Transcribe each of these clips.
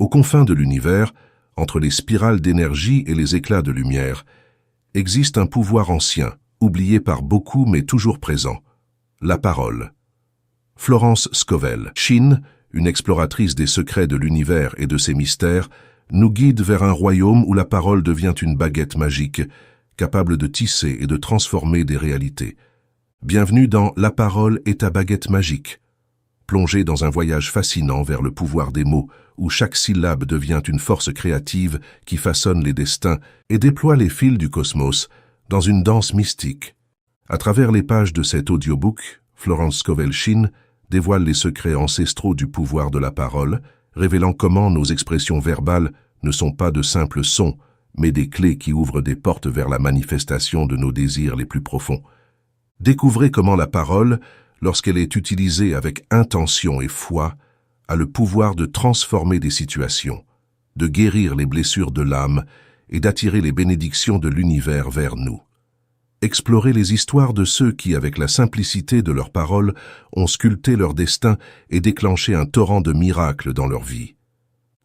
Aux confins de l'univers, entre les spirales d'énergie et les éclats de lumière, existe un pouvoir ancien, oublié par beaucoup mais toujours présent, la parole. Florence Scovel Shinn, une exploratrice des secrets de l'univers et de ses mystères, nous guide vers un royaume où la parole devient une baguette magique, capable de tisser et de transformer des réalités. Bienvenue dans La parole et ta baguette magique. Plongez dans un voyage fascinant vers le pouvoir des mots, où chaque syllabe devient une force créative qui façonne les destins et déploie les fils du cosmos dans une danse mystique. À travers les pages de cet audiobook, Florence Scovel Shinn dévoile les secrets ancestraux du pouvoir de la parole, révélant comment nos expressions verbales ne sont pas de simples sons, mais des clés qui ouvrent des portes vers la manifestation de nos désirs les plus profonds. Découvrez comment la parole, lorsqu'elle est utilisée avec intention et foi, a le pouvoir de transformer des situations, de guérir les blessures de l'âme et d'attirer les bénédictions de l'univers vers nous. Explorez les histoires de ceux qui, avec la simplicité de leurs paroles, ont sculpté leur destin et déclenché un torrent de miracles dans leur vie.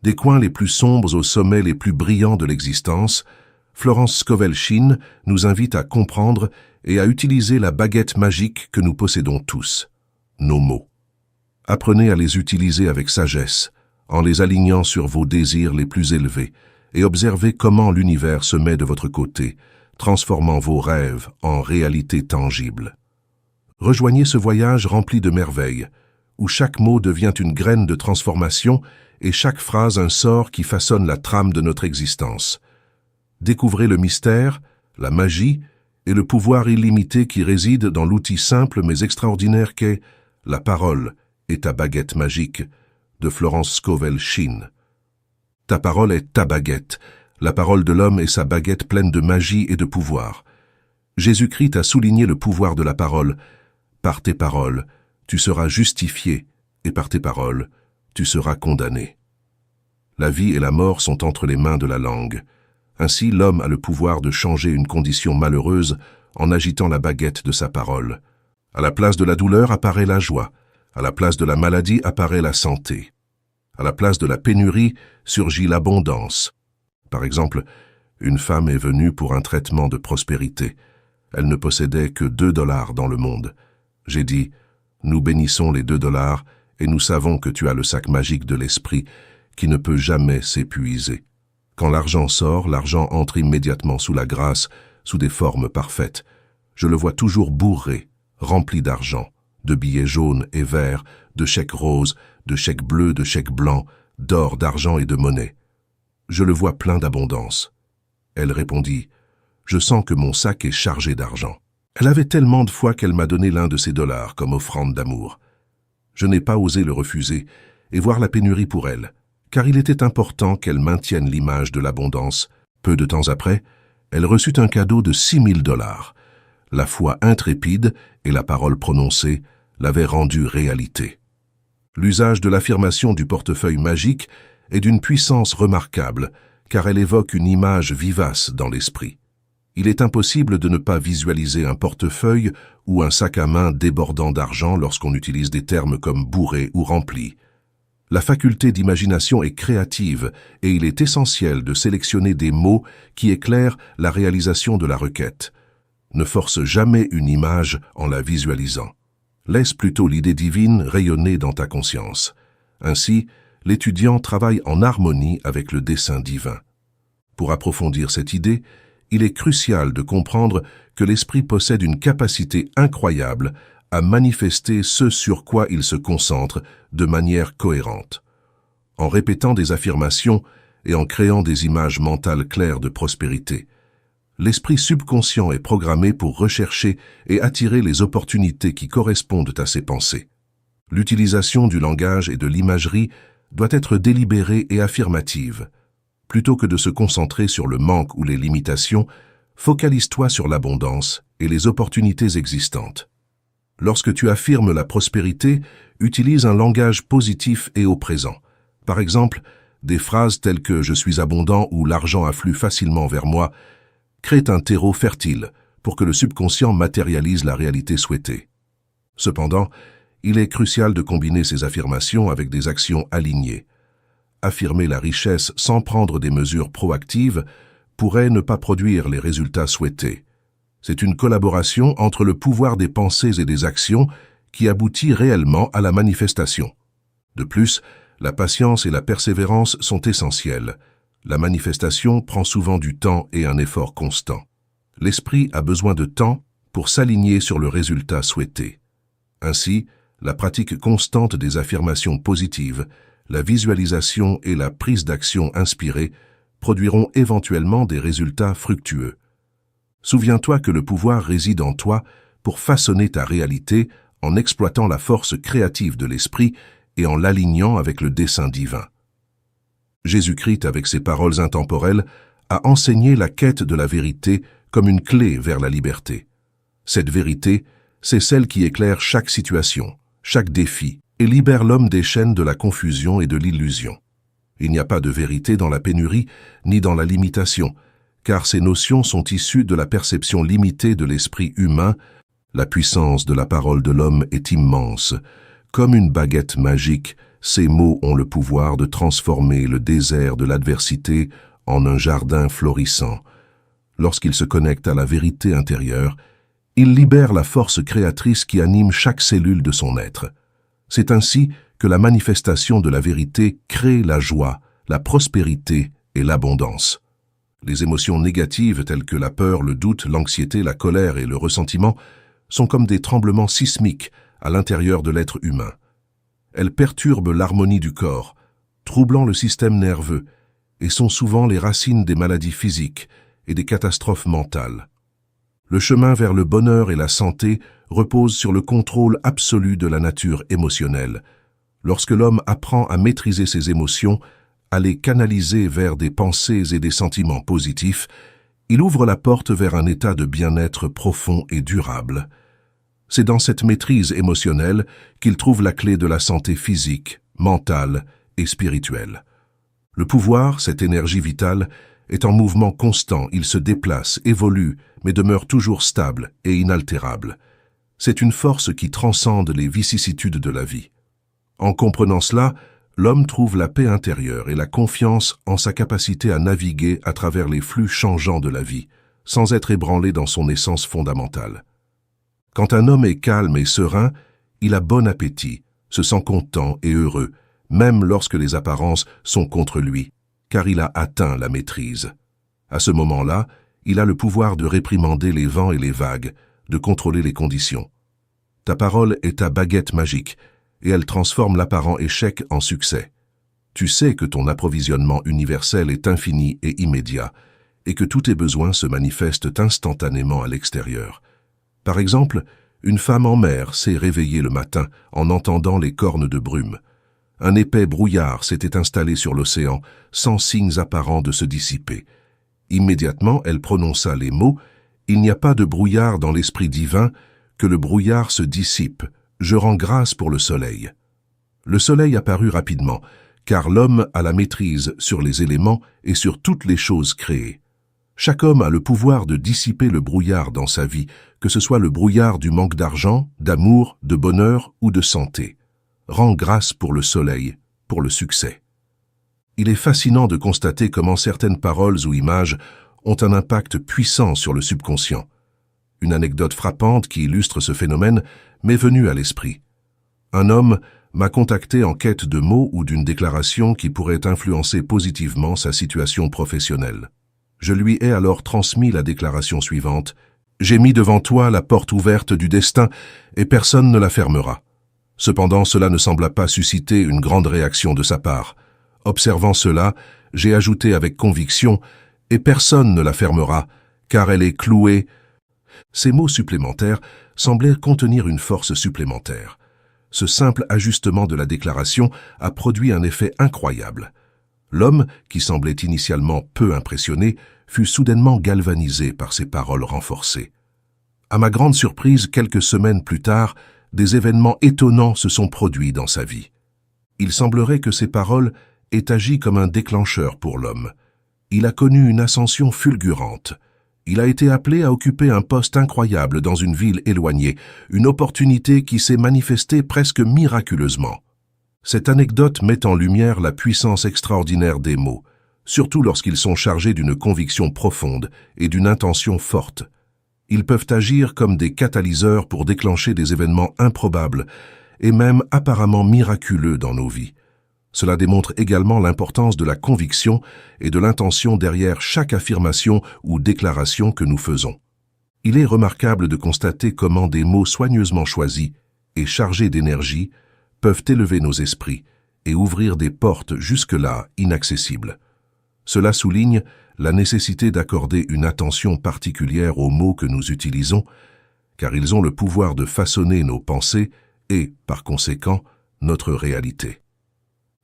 Des coins les plus sombres aux sommets les plus brillants de l'existence, Florence Scovel Shinn nous invite à comprendre et à utiliser la baguette magique que nous possédons tous, nos mots. Apprenez à les utiliser avec sagesse, en les alignant sur vos désirs les plus élevés, et observez comment l'univers se met de votre côté, transformant vos rêves en réalité tangible. Rejoignez ce voyage rempli de merveilles, où chaque mot devient une graine de transformation et chaque phrase un sort qui façonne la trame de notre existence. Découvrez le mystère, la magie et le pouvoir illimité qui réside dans l'outil simple mais extraordinaire qu'est La parole et ta baguette magique de Florence Scovel Shinn. Ta parole est ta baguette. La parole de l'homme est sa baguette pleine de magie et de pouvoir. Jésus-Christ a souligné le pouvoir de la parole. Par tes paroles, tu seras justifié, et par tes paroles, tu seras condamné. La vie et la mort sont entre les mains de la langue. Ainsi, l'homme a le pouvoir de changer une condition malheureuse en agitant la baguette de sa parole. À la place de la douleur apparaît la joie. À la place de la maladie apparaît la santé. À la place de la pénurie surgit l'abondance. Par exemple, une femme est venue pour un traitement de prospérité. Elle ne possédait que 2 $ dans le monde. J'ai dit, nous bénissons les 2 $ et nous savons que tu as le sac magique de l'esprit qui ne peut jamais s'épuiser. Quand l'argent sort, l'argent entre immédiatement sous la grâce, sous des formes parfaites. Je le vois toujours bourré, rempli d'argent, de billets jaunes et verts, de chèques roses, de chèques bleus, de chèques blancs, d'or, d'argent et de monnaie. Je le vois plein d'abondance. Elle répondit, « Je sens que mon sac est chargé d'argent. » Elle avait tellement de foi qu'elle m'a donné l'un de ses dollars comme offrande d'amour. Je n'ai pas osé le refuser et voir la pénurie pour elle, car il était important qu'elle maintienne l'image de l'abondance. Peu de temps après, elle reçut un cadeau de 6 000 $. La foi intrépide et la parole prononcée l'avaient rendue réalité. L'usage de l'affirmation du portefeuille magique est d'une puissance remarquable, car elle évoque une image vivace dans l'esprit. Il est impossible de ne pas visualiser un portefeuille ou un sac à main débordant d'argent lorsqu'on utilise des termes comme bourré ou rempli. La faculté d'imagination est créative et il est essentiel de sélectionner des mots qui éclairent la réalisation de la requête. Ne force jamais une image en la visualisant. Laisse plutôt l'idée divine rayonner dans ta conscience. Ainsi, l'étudiant travaille en harmonie avec le dessein divin. Pour approfondir cette idée, il est crucial de comprendre que l'esprit possède une capacité incroyable à manifester ce sur quoi il se concentre de manière cohérente. En répétant des affirmations et en créant des images mentales claires de prospérité, l'esprit subconscient est programmé pour rechercher et attirer les opportunités qui correspondent à ses pensées. L'utilisation du langage et de l'imagerie doit être délibérée et affirmative. Plutôt que de se concentrer sur le manque ou les limitations, focalise-toi sur l'abondance et les opportunités existantes. Lorsque tu affirmes la prospérité, utilise un langage positif et au présent. Par exemple, des phrases telles que « je suis abondant » ou « l'argent afflue facilement vers moi » créent un terreau fertile pour que le subconscient matérialise la réalité souhaitée. Cependant, il est crucial de combiner ces affirmations avec des actions alignées. affirmer la richesse sans prendre des mesures proactives pourrait ne pas produire les résultats souhaités. C'est une collaboration entre le pouvoir des pensées et des actions qui aboutit réellement à la manifestation. De plus, la patience et la persévérance sont essentielles. La manifestation prend souvent du temps et un effort constant. L'esprit a besoin de temps pour s'aligner sur le résultat souhaité. Ainsi, la pratique constante des affirmations positives, la visualisation et la prise d'action inspirée produiront éventuellement des résultats fructueux. Souviens-toi que le pouvoir réside en toi pour façonner ta réalité en exploitant la force créative de l'esprit et en l'alignant avec le dessein divin. Jésus-Christ, avec ses paroles intemporelles, a enseigné la quête de la vérité comme une clé vers la liberté. Cette vérité, c'est celle qui éclaire chaque situation, chaque défi, et libère l'homme des chaînes de la confusion et de l'illusion. Il n'y a pas de vérité dans la pénurie ni dans la limitation, car ces notions sont issues de la perception limitée de l'esprit humain. La puissance de la parole de l'homme est immense. Comme une baguette magique, ces mots ont le pouvoir de transformer le désert de l'adversité en un jardin florissant. Lorsqu'il se connecte à la vérité intérieure, il libère la force créatrice qui anime chaque cellule de son être. C'est ainsi que la manifestation de la vérité crée la joie, la prospérité et l'abondance. Les émotions négatives telles que la peur, le doute, l'anxiété, la colère et le ressentiment sont comme des tremblements sismiques à l'intérieur de l'être humain. Elles perturbent l'harmonie du corps, troublant le système nerveux, et sont souvent les racines des maladies physiques et des catastrophes mentales. Le chemin vers le bonheur et la santé repose sur le contrôle absolu de la nature émotionnelle. Lorsque l'homme apprend à maîtriser ses émotions, à les canaliser vers des pensées et des sentiments positifs, il ouvre la porte vers un état de bien-être profond et durable. C'est dans cette maîtrise émotionnelle qu'il trouve la clé de la santé physique, mentale et spirituelle. Le pouvoir, cette énergie vitale, est en mouvement constant, il se déplace, évolue, mais demeure toujours stable et inaltérable. C'est une force qui transcende les vicissitudes de la vie. En comprenant cela, l'homme trouve la paix intérieure et la confiance en sa capacité à naviguer à travers les flux changeants de la vie, sans être ébranlé dans son essence fondamentale. Quand un homme est calme et serein, il a bon appétit, se sent content et heureux, même lorsque les apparences sont contre lui, car il a atteint la maîtrise. À ce moment-là, il a le pouvoir de réprimander les vents et les vagues, de contrôler les conditions. Ta parole est ta baguette magique, et elle transforme l'apparent échec en succès. Tu sais que ton approvisionnement universel est infini et immédiat, et que tous tes besoins se manifestent instantanément à l'extérieur. Par exemple, une femme en mer s'est réveillée le matin en entendant les cornes de brume. Un épais brouillard s'était installé sur l'océan, sans signes apparents de se dissiper. Immédiatement, elle prononça les mots « Il n'y a pas de brouillard dans l'esprit divin, que le brouillard se dissipe. Je rends grâce pour le soleil. » Le soleil apparut rapidement, car l'homme a la maîtrise sur les éléments et sur toutes les choses créées. Chaque homme a le pouvoir de dissiper le brouillard dans sa vie, que ce soit le brouillard du manque d'argent, d'amour, de bonheur ou de santé. Rends grâce pour le soleil, pour le succès. Il est fascinant de constater comment certaines paroles ou images ont un impact puissant sur le subconscient. Une anecdote frappante qui illustre ce phénomène m'est venue à l'esprit. Un homme m'a contacté en quête de mots ou d'une déclaration qui pourrait influencer positivement sa situation professionnelle. Je lui ai alors transmis la déclaration suivante. « J'ai mis devant toi la porte ouverte du destin et personne ne la fermera. » Cependant, cela ne sembla pas susciter une grande réaction de sa part. Observant cela, j'ai ajouté avec conviction « Et personne ne la fermera, car elle est clouée. » Ces mots supplémentaires semblaient contenir une force supplémentaire. Ce simple ajustement de la déclaration a produit un effet incroyable. L'homme, qui semblait initialement peu impressionné, fut soudainement galvanisé par ces paroles renforcées. À ma grande surprise, quelques semaines plus tard, des événements étonnants se sont produits dans sa vie. Il semblerait que ces paroles aient agi comme un déclencheur pour l'homme. Il a connu une ascension fulgurante. Il a été appelé à occuper un poste incroyable dans une ville éloignée, une opportunité qui s'est manifestée presque miraculeusement. Cette anecdote met en lumière la puissance extraordinaire des mots, surtout lorsqu'ils sont chargés d'une conviction profonde et d'une intention forte. Ils peuvent agir comme des catalyseurs pour déclencher des événements improbables et même apparemment miraculeux dans nos vies. Cela démontre également l'importance de la conviction et de l'intention derrière chaque affirmation ou déclaration que nous faisons. Il est remarquable de constater comment des mots soigneusement choisis et chargés d'énergie peuvent élever nos esprits et ouvrir des portes jusque-là inaccessibles. Cela souligne la nécessité d'accorder une attention particulière aux mots que nous utilisons, car ils ont le pouvoir de façonner nos pensées et, par conséquent, notre réalité.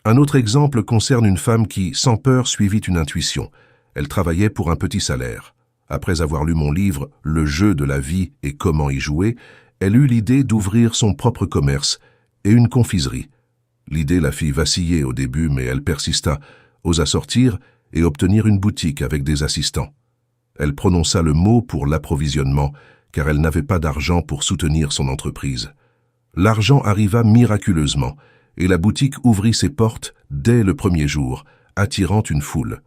Un autre exemple concerne une femme qui, sans peur, suivit une intuition. Elle travaillait pour un petit salaire. Après avoir lu mon livre « Le jeu de la vie et comment y jouer », elle eut l'idée d'ouvrir son propre commerce et une confiserie. L'idée la fit vaciller au début, mais elle persista, osa sortir et obtenir une boutique avec des assistants. Elle prononça le mot pour l'approvisionnement, car elle n'avait pas d'argent pour soutenir son entreprise. L'argent arriva miraculeusement, et la boutique ouvrit ses portes dès le premier jour, attirant une foule.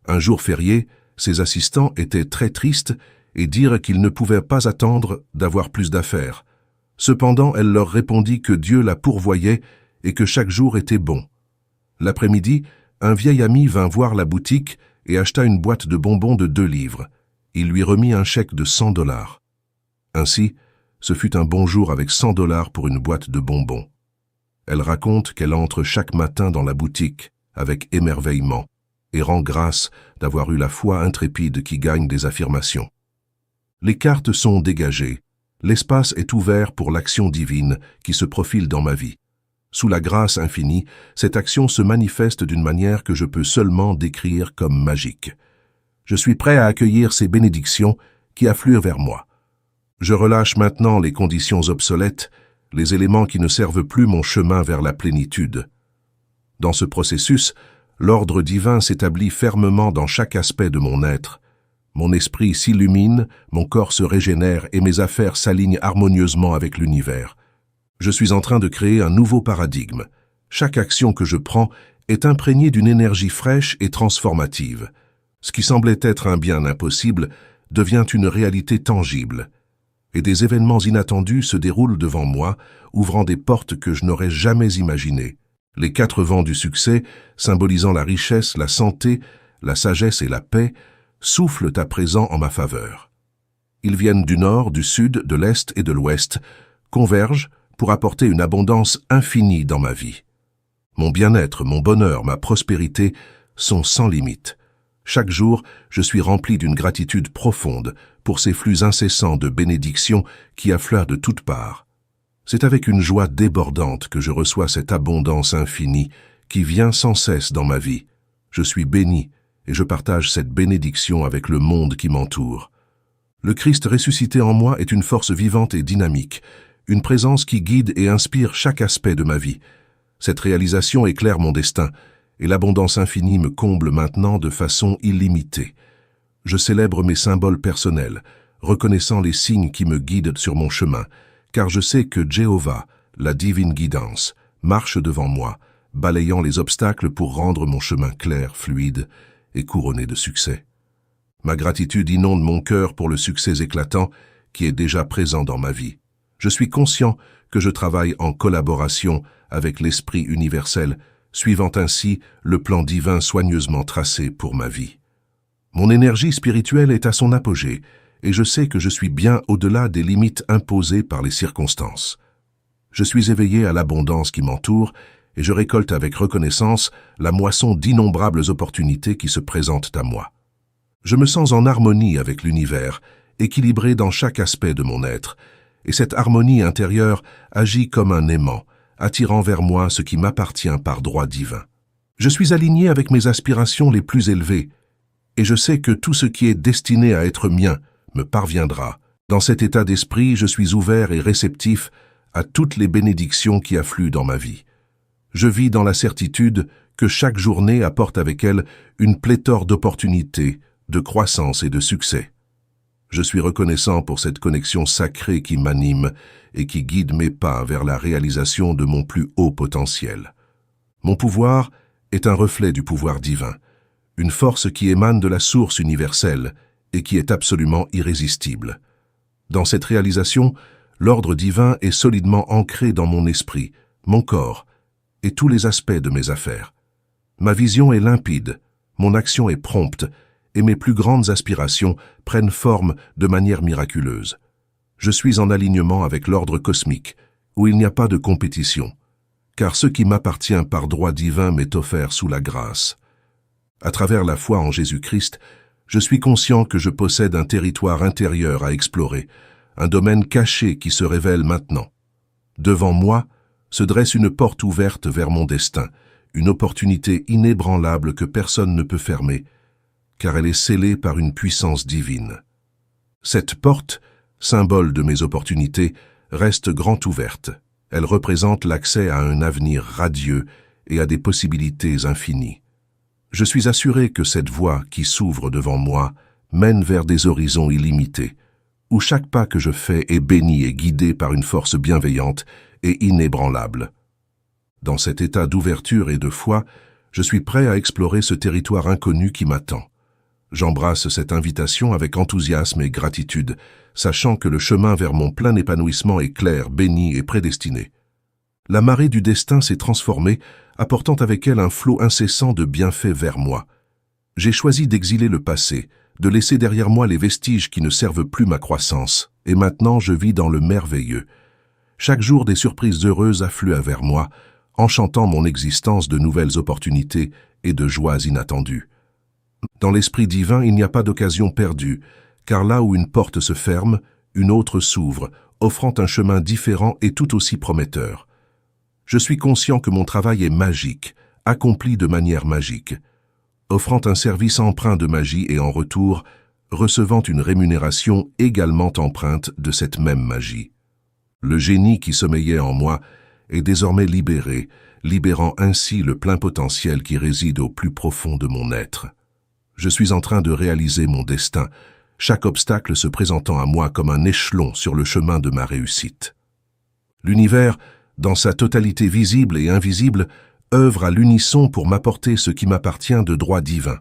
Un jour férié, ses assistants étaient très tristes et dirent qu'ils ne pouvaient pas attendre d'avoir plus d'affaires. Cependant, elle leur répondit que Dieu la pourvoyait et que chaque jour était bon. L'après-midi, un vieil ami vint voir la boutique et acheta une boîte de bonbons de 2 livres. Il lui remit un chèque de $100. Ainsi, ce fut un bon jour avec $100 pour une boîte de bonbons. Elle raconte qu'elle entre chaque matin dans la boutique avec émerveillement et rend grâce d'avoir eu la foi intrépide qui gagne des affirmations. Les cartes sont dégagées, l'espace est ouvert pour l'action divine qui se profile dans ma vie. Sous la grâce infinie, cette action se manifeste d'une manière que je peux seulement décrire comme magique. Je suis prêt à accueillir ces bénédictions qui affluent vers moi. Je relâche maintenant les conditions obsolètes, les éléments qui ne servent plus mon chemin vers la plénitude. Dans ce processus, l'ordre divin s'établit fermement dans chaque aspect de mon être. Mon esprit s'illumine, mon corps se régénère et mes affaires s'alignent harmonieusement avec l'univers. Je suis en train de créer un nouveau paradigme. Chaque action que je prends est imprégnée d'une énergie fraîche et transformative. Ce qui semblait être un bien impossible devient une réalité tangible. Et des événements inattendus se déroulent devant moi, ouvrant des portes que je n'aurais jamais imaginées. Les 4 vents du succès, symbolisant la richesse, la santé, la sagesse et la paix, soufflent à présent en ma faveur. Ils viennent du nord, du sud, de l'est et de l'ouest, convergent pour apporter une abondance infinie dans ma vie. Mon bien-être, mon bonheur, ma prospérité sont sans limite. Chaque jour, je suis rempli d'une gratitude profonde pour ces flux incessants de bénédictions qui affleurent de toutes parts. C'est avec une joie débordante que je reçois cette abondance infinie qui vient sans cesse dans ma vie. Je suis béni et je partage cette bénédiction avec le monde qui m'entoure. Le Christ ressuscité en moi est une force vivante et dynamique, une présence qui guide et inspire chaque aspect de ma vie. Cette réalisation éclaire mon destin, et l'abondance infinie me comble maintenant de façon illimitée. Je célèbre mes symboles personnels, reconnaissant les signes qui me guident sur mon chemin, car je sais que Jéhovah, la divine guidance, marche devant moi, balayant les obstacles pour rendre mon chemin clair, fluide et couronné de succès. Ma gratitude inonde mon cœur pour le succès éclatant qui est déjà présent dans ma vie. Je suis conscient que je travaille en collaboration avec l'Esprit universel, suivant ainsi le plan divin soigneusement tracé pour ma vie. Mon énergie spirituelle est à son apogée, et je sais que je suis bien au-delà des limites imposées par les circonstances. Je suis éveillé à l'abondance qui m'entoure, et je récolte avec reconnaissance la moisson d'innombrables opportunités qui se présentent à moi. Je me sens en harmonie avec l'univers, équilibré dans chaque aspect de mon être, et cette harmonie intérieure agit comme un aimant, attirant vers moi ce qui m'appartient par droit divin. Je suis aligné avec mes aspirations les plus élevées, et je sais que tout ce qui est destiné à être mien me parviendra. Dans cet état d'esprit, je suis ouvert et réceptif à toutes les bénédictions qui affluent dans ma vie. Je vis dans la certitude que chaque journée apporte avec elle une pléthore d'opportunités, de croissance et de succès. Je suis reconnaissant pour cette connexion sacrée qui m'anime et qui guide mes pas vers la réalisation de mon plus haut potentiel. Mon pouvoir est un reflet du pouvoir divin, une force qui émane de la source universelle et qui est absolument irrésistible. Dans cette réalisation, l'ordre divin est solidement ancré dans mon esprit, mon corps et tous les aspects de mes affaires. Ma vision est limpide, mon action est prompte et mes plus grandes aspirations prennent forme de manière miraculeuse. Je suis en alignement avec l'ordre cosmique, où il n'y a pas de compétition, car ce qui m'appartient par droit divin m'est offert sous la grâce. À travers la foi en Jésus-Christ, je suis conscient que je possède un territoire intérieur à explorer, un domaine caché qui se révèle maintenant. Devant moi se dresse une porte ouverte vers mon destin, une opportunité inébranlable que personne ne peut fermer, car elle est scellée par une puissance divine. Cette porte, symbole de mes opportunités, reste grand ouverte. Elle représente l'accès à un avenir radieux et à des possibilités infinies. Je suis assuré que cette voie qui s'ouvre devant moi mène vers des horizons illimités, où chaque pas que je fais est béni et guidé par une force bienveillante et inébranlable. Dans cet état d'ouverture et de foi, je suis prêt à explorer ce territoire inconnu qui m'attend. J'embrasse cette invitation avec enthousiasme et gratitude, sachant que le chemin vers mon plein épanouissement est clair, béni et prédestiné. La marée du destin s'est transformée, apportant avec elle un flot incessant de bienfaits vers moi. J'ai choisi d'exiler le passé, de laisser derrière moi les vestiges qui ne servent plus ma croissance, et maintenant je vis dans le merveilleux. Chaque jour des surprises heureuses affluent vers moi, enchantant mon existence de nouvelles opportunités et de joies inattendues. Dans l'esprit divin, il n'y a pas d'occasion perdue, car là où une porte se ferme, une autre s'ouvre, offrant un chemin différent et tout aussi prometteur. Je suis conscient que mon travail est magique, accompli de manière magique, offrant un service empreint de magie et en retour, recevant une rémunération également empreinte de cette même magie. Le génie qui sommeillait en moi est désormais libéré, libérant ainsi le plein potentiel qui réside au plus profond de mon être. Je suis en train de réaliser mon destin, chaque obstacle se présentant à moi comme un échelon sur le chemin de ma réussite. L'univers, dans sa totalité visible et invisible, œuvre à l'unisson pour m'apporter ce qui m'appartient de droit divin.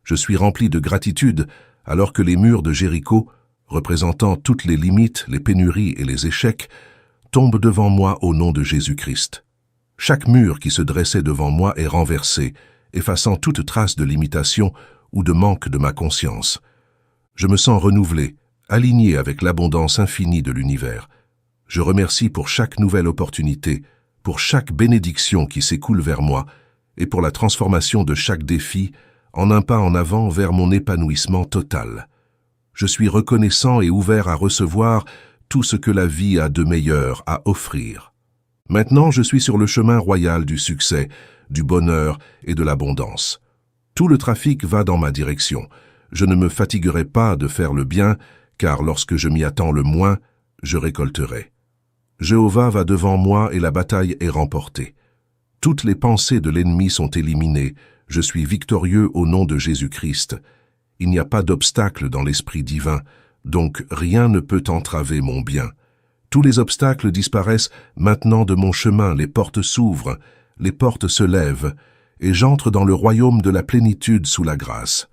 Je suis rempli de gratitude alors que les murs de Jéricho, représentant toutes les limites, les pénuries et les échecs, tombent devant moi au nom de Jésus-Christ. Chaque mur qui se dressait devant moi est renversé, effaçant toute trace de limitation ou de manque de ma conscience. Je me sens renouvelé, aligné avec l'abondance infinie de l'univers. Je remercie pour chaque nouvelle opportunité, pour chaque bénédiction qui s'écoule vers moi et pour la transformation de chaque défi en un pas en avant vers mon épanouissement total. Je suis reconnaissant et ouvert à recevoir tout ce que la vie a de meilleur à offrir. Maintenant, je suis sur le chemin royal du succès, du bonheur et de l'abondance. Tout le trafic va dans ma direction. Je ne me fatiguerai pas de faire le bien, car lorsque je m'y attends le moins, je récolterai. Jéhovah va devant moi et la bataille est remportée. Toutes les pensées de l'ennemi sont éliminées. Je suis victorieux au nom de Jésus-Christ. Il n'y a pas d'obstacle dans l'esprit divin, donc rien ne peut entraver mon bien. Tous les obstacles disparaissent maintenant de mon chemin, les portes s'ouvrent, les portes se lèvent, et j'entre dans le royaume de la plénitude sous la grâce.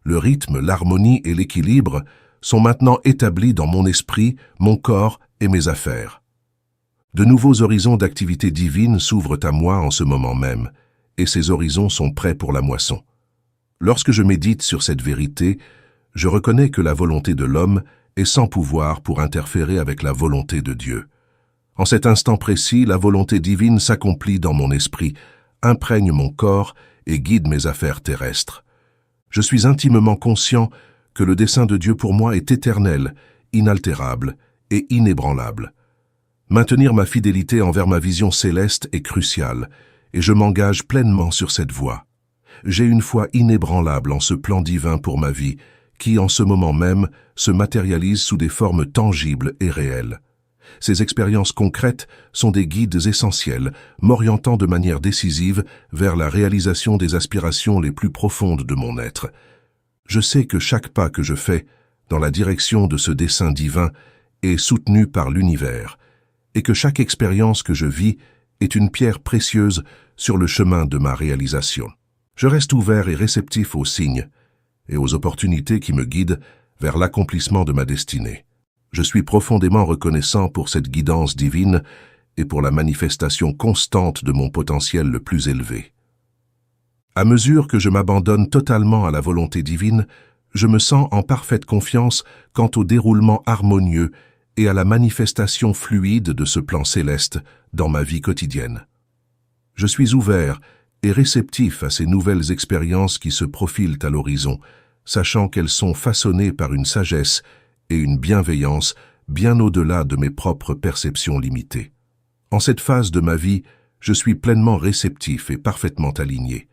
Le rythme, l'harmonie et l'équilibre sont maintenant établis dans mon esprit, mon corps et mes affaires. De nouveaux horizons d'activité divine s'ouvrent à moi en ce moment même, et ces horizons sont prêts pour la moisson. Lorsque je médite sur cette vérité, je reconnais que la volonté de l'homme est sans pouvoir pour interférer avec la volonté de Dieu. En cet instant précis, la volonté divine s'accomplit dans mon esprit, imprègne mon corps et guide mes affaires terrestres. Je suis intimement conscient que le dessein de Dieu pour moi est éternel, inaltérable et inébranlable. Maintenir ma fidélité envers ma vision céleste est crucial, et je m'engage pleinement sur cette voie. J'ai une foi inébranlable en ce plan divin pour ma vie, qui, en ce moment même, se matérialise sous des formes tangibles et réelles. Ces expériences concrètes sont des guides essentiels, m'orientant de manière décisive vers la réalisation des aspirations les plus profondes de mon être. Je sais que chaque pas que je fais dans la direction de ce dessein divin est soutenu par l'univers, et que chaque expérience que je vis est une pierre précieuse sur le chemin de ma réalisation. Je reste ouvert et réceptif aux signes et aux opportunités qui me guident vers l'accomplissement de ma destinée. Je suis profondément reconnaissant pour cette guidance divine et pour la manifestation constante de mon potentiel le plus élevé. À mesure que je m'abandonne totalement à la volonté divine, je me sens en parfaite confiance quant au déroulement harmonieux et à la manifestation fluide de ce plan céleste dans ma vie quotidienne. Je suis ouvert et réceptif à ces nouvelles expériences qui se profilent à l'horizon, sachant qu'elles sont façonnées par une sagesse et une bienveillance bien au-delà de mes propres perceptions limitées. En cette phase de ma vie, je suis pleinement réceptif et parfaitement aligné,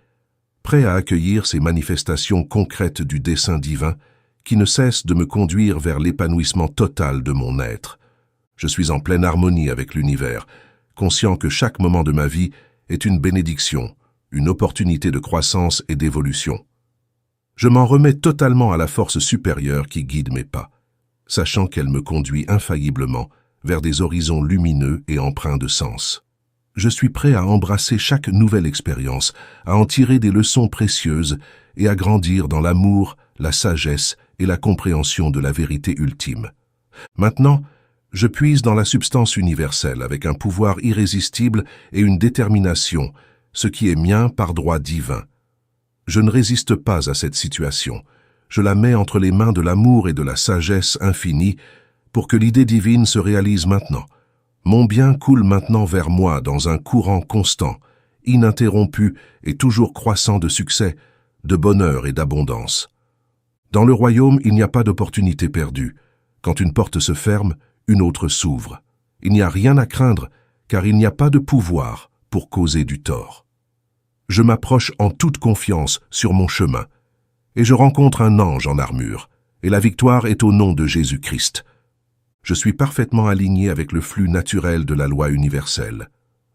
prêt à accueillir ces manifestations concrètes du dessein divin qui ne cessent de me conduire vers l'épanouissement total de mon être. Je suis en pleine harmonie avec l'univers, conscient que chaque moment de ma vie est une bénédiction, une opportunité de croissance et d'évolution. Je m'en remets totalement à la force supérieure qui guide mes pas, sachant qu'elle me conduit infailliblement vers des horizons lumineux et empreints de sens. Je suis prêt à embrasser chaque nouvelle expérience, à en tirer des leçons précieuses et à grandir dans l'amour, la sagesse et la compréhension de la vérité ultime. Maintenant, je puise dans la substance universelle avec un pouvoir irrésistible et une détermination, ce qui est mien par droit divin. Je ne résiste pas à cette situation. Je la mets entre les mains de l'amour et de la sagesse infinie pour que l'idée divine se réalise maintenant. Mon bien coule maintenant vers moi dans un courant constant, ininterrompu et toujours croissant de succès, de bonheur et d'abondance. Dans le royaume, il n'y a pas d'opportunité perdue. Quand une porte se ferme, une autre s'ouvre. Il n'y a rien à craindre, car il n'y a pas de pouvoir pour causer du tort. Je m'approche en toute confiance sur mon chemin, et je rencontre un ange en armure, et la victoire est au nom de Jésus-Christ. Je suis parfaitement aligné avec le flux naturel de la loi universelle.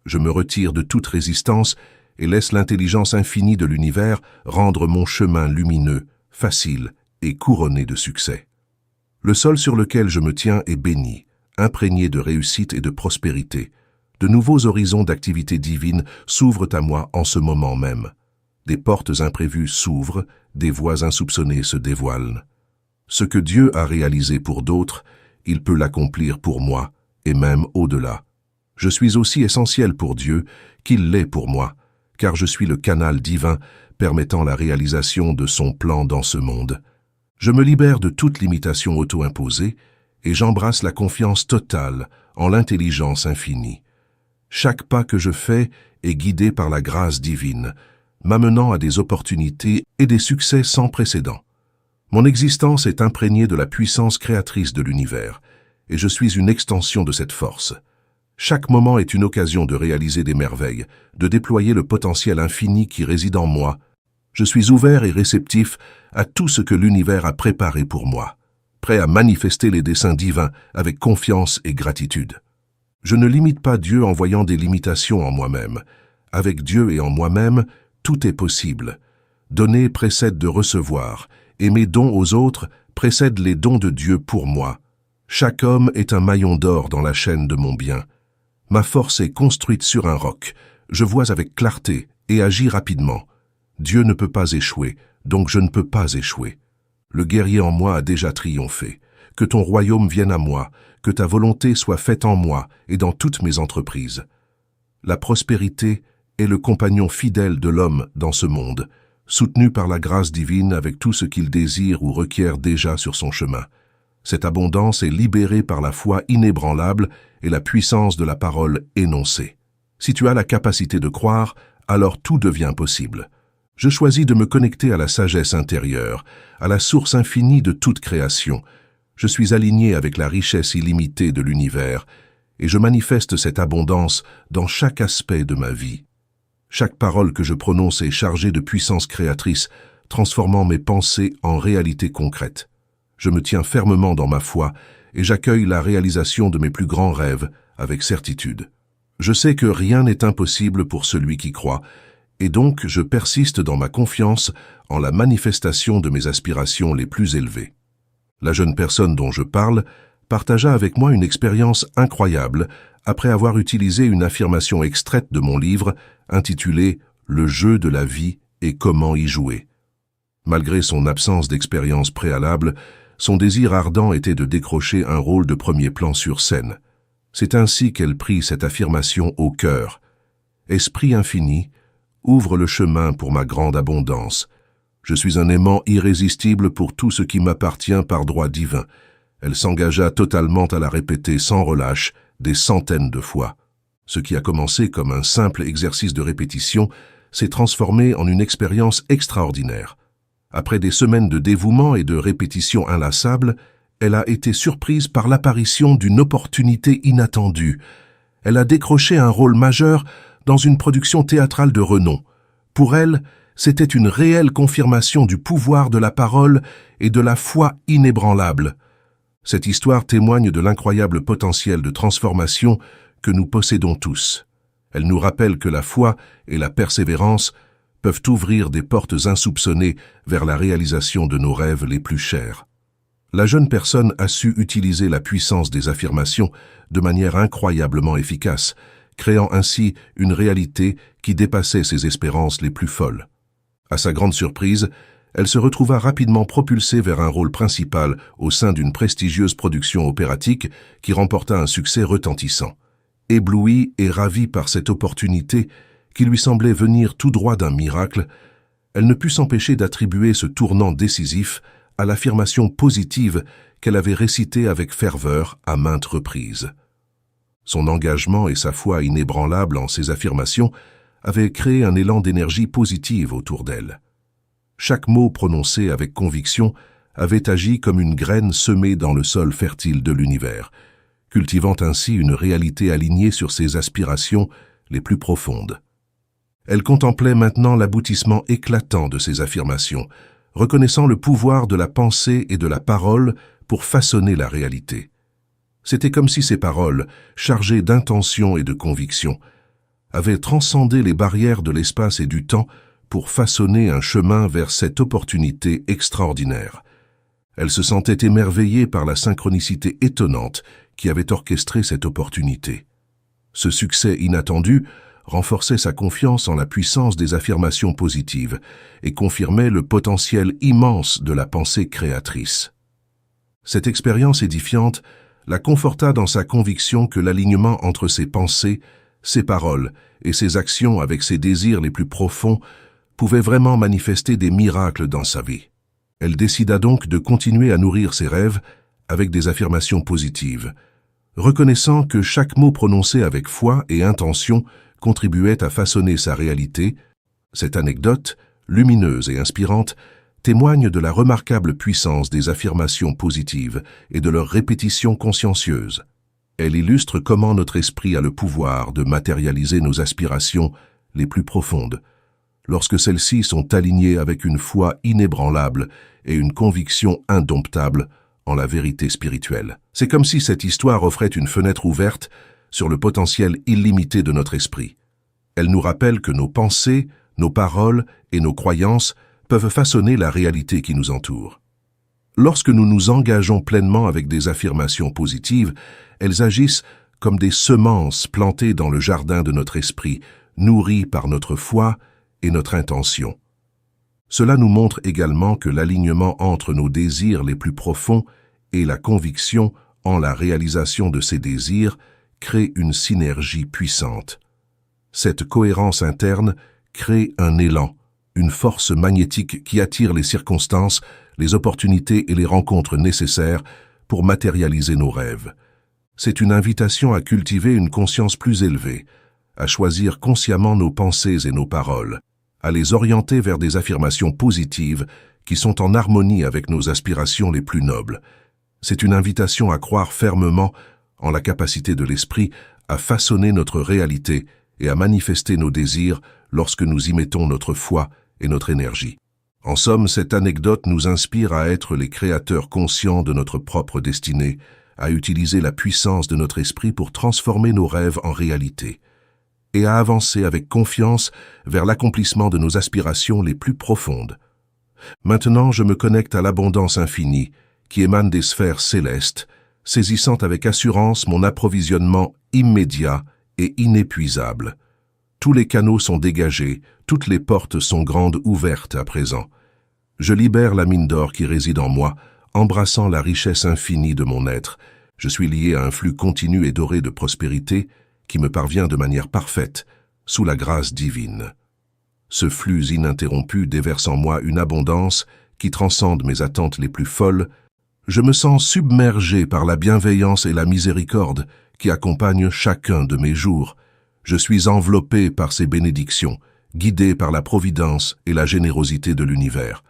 Je me retire de toute résistance et laisse l'intelligence infinie de l'univers rendre mon chemin lumineux, facile et couronné de succès. Le sol sur lequel je me tiens est béni, imprégné de réussite et de prospérité. De nouveaux horizons d'activité divine s'ouvrent à moi en ce moment même. Des portes imprévues s'ouvrent, des voies insoupçonnées se dévoilent. Ce que Dieu a réalisé pour d'autres, il peut l'accomplir pour moi, et même au-delà. Je suis aussi essentiel pour Dieu qu'il l'est pour moi, car je suis le canal divin permettant la réalisation de son plan dans ce monde. Je me libère de toute limitation auto-imposée et j'embrasse la confiance totale en l'intelligence infinie. Chaque pas que je fais est guidé par la grâce divine, m'amenant à des opportunités et des succès sans précédent. Mon existence est imprégnée de la puissance créatrice de l'univers, et je suis une extension de cette force. Chaque moment est une occasion de réaliser des merveilles, de déployer le potentiel infini qui réside en moi. Je suis ouvert et réceptif à tout ce que l'univers a préparé pour moi, prêt à manifester les desseins divins avec confiance et gratitude. Je ne limite pas Dieu en voyant des limitations en moi-même. Avec Dieu et en moi-même, tout est possible. Donner précède de recevoir, et mes dons aux autres précèdent les dons de Dieu pour moi. Chaque homme est un maillon d'or dans la chaîne de mon bien. Ma force est construite sur un roc. Je vois avec clarté et agis rapidement. Dieu ne peut pas échouer, donc je ne peux pas échouer. Le guerrier en moi a déjà triomphé. Que ton royaume vienne à moi, que ta volonté soit faite en moi et dans toutes mes entreprises. La prospérité est le compagnon fidèle de l'homme dans ce monde, soutenu par la grâce divine avec tout ce qu'il désire ou requiert déjà sur son chemin. Cette abondance est libérée par la foi inébranlable et la puissance de la parole énoncée. Si tu as la capacité de croire, alors tout devient possible. Je choisis de me connecter à la sagesse intérieure, à la source infinie de toute création. Je suis aligné avec la richesse illimitée de l'univers et je manifeste cette abondance dans chaque aspect de ma vie. Chaque parole que je prononce est chargée de puissance créatrice, transformant mes pensées en réalité concrète. Je me tiens fermement dans ma foi et j'accueille la réalisation de mes plus grands rêves avec certitude. Je sais que rien n'est impossible pour celui qui croit, et donc je persiste dans ma confiance en la manifestation de mes aspirations les plus élevées. La jeune personne dont je parle partagea avec moi une expérience incroyable après avoir utilisé une affirmation extraite de mon livre intitulé « Le jeu de la vie et comment y jouer ». Malgré son absence d'expérience préalable, son désir ardent était de décrocher un rôle de premier plan sur scène. C'est ainsi qu'elle prit cette affirmation au cœur. « Esprit infini, ouvre le chemin pour ma grande abondance. Je suis un aimant irrésistible pour tout ce qui m'appartient par droit divin. » Elle s'engagea totalement à la répéter sans relâche, des centaines de fois. Ce qui a commencé comme un simple exercice de répétition s'est transformé en une expérience extraordinaire. Après des semaines de dévouement et de répétition inlassable, elle a été surprise par l'apparition d'une opportunité inattendue. Elle a décroché un rôle majeur dans une production théâtrale de renom. Pour elle, c'était une réelle confirmation du pouvoir de la parole et de la foi inébranlable. Cette histoire témoigne de l'incroyable potentiel de transformation que nous possédons tous. Elle nous rappelle que la foi et la persévérance peuvent ouvrir des portes insoupçonnées vers la réalisation de nos rêves les plus chers. La jeune personne a su utiliser la puissance des affirmations de manière incroyablement efficace, créant ainsi une réalité qui dépassait ses espérances les plus folles. À sa grande surprise, elle se retrouva rapidement propulsée vers un rôle principal au sein d'une prestigieuse production opératique qui remporta un succès retentissant. Éblouie et ravie par cette opportunité qui lui semblait venir tout droit d'un miracle, elle ne put s'empêcher d'attribuer ce tournant décisif à l'affirmation positive qu'elle avait récitée avec ferveur à maintes reprises. Son engagement et sa foi inébranlable en ses affirmations avaient créé un élan d'énergie positive autour d'elle. Chaque mot prononcé avec conviction avait agi comme une graine semée dans le sol fertile de l'univers, cultivant ainsi une réalité alignée sur ses aspirations les plus profondes. Elle contemplait maintenant l'aboutissement éclatant de ses affirmations, reconnaissant le pouvoir de la pensée et de la parole pour façonner la réalité. C'était comme si ces paroles, chargées d'intention et de conviction, avaient transcendé les barrières de l'espace et du temps pour façonner un chemin vers cette opportunité extraordinaire. Elle se sentait émerveillée par la synchronicité étonnante qui avait orchestré cette opportunité. Ce succès inattendu renforçait sa confiance en la puissance des affirmations positives et confirmait le potentiel immense de la pensée créatrice. Cette expérience édifiante la conforta dans sa conviction que l'alignement entre ses pensées, ses paroles et ses actions avec ses désirs les plus profonds pouvait vraiment manifester des miracles dans sa vie. Elle décida donc de continuer à nourrir ses rêves avec des affirmations positives, reconnaissant que chaque mot prononcé avec foi et intention contribuait à façonner sa réalité. Cette anecdote, lumineuse et inspirante, témoigne de la remarquable puissance des affirmations positives et de leur répétition consciencieuse. Elle illustre comment notre esprit a le pouvoir de matérialiser nos aspirations les plus profondes, lorsque celles-ci sont alignées avec une foi inébranlable et une conviction indomptable en la vérité spirituelle. C'est comme si cette histoire offrait une fenêtre ouverte sur le potentiel illimité de notre esprit. Elle nous rappelle que nos pensées, nos paroles et nos croyances peuvent façonner la réalité qui nous entoure. Lorsque nous nous engageons pleinement avec des affirmations positives, elles agissent comme des semences plantées dans le jardin de notre esprit, nourries par notre foi et notre intention. Cela nous montre également que l'alignement entre nos désirs les plus profonds et la conviction en la réalisation de ces désirs crée une synergie puissante. Cette cohérence interne crée un élan, une force magnétique qui attire les circonstances, les opportunités et les rencontres nécessaires pour matérialiser nos rêves. C'est une invitation à cultiver une conscience plus élevée, à choisir consciemment nos pensées et nos paroles, à les orienter vers des affirmations positives qui sont en harmonie avec nos aspirations les plus nobles. C'est une invitation à croire fermement en la capacité de l'esprit à façonner notre réalité et à manifester nos désirs lorsque nous y mettons notre foi et notre énergie. En somme, cette anecdote nous inspire à être les créateurs conscients de notre propre destinée, à utiliser la puissance de notre esprit pour transformer nos rêves en réalité, et à avancer avec confiance vers l'accomplissement de nos aspirations les plus profondes. Maintenant, je me connecte à l'abondance infinie qui émane des sphères célestes, saisissant avec assurance mon approvisionnement immédiat et inépuisable. Tous les canaux sont dégagés, toutes les portes sont grandes ouvertes à présent. Je libère la mine d'or qui réside en moi, embrassant la richesse infinie de mon être. Je suis lié à un flux continu et doré de prospérité qui me parvient de manière parfaite, sous la grâce divine. Ce flux ininterrompu déverse en moi une abondance qui transcende mes attentes les plus folles. Je me sens submergé par la bienveillance et la miséricorde qui accompagnent chacun de mes jours. Je suis enveloppé par ces bénédictions, guidé par la providence et la générosité de l'univers.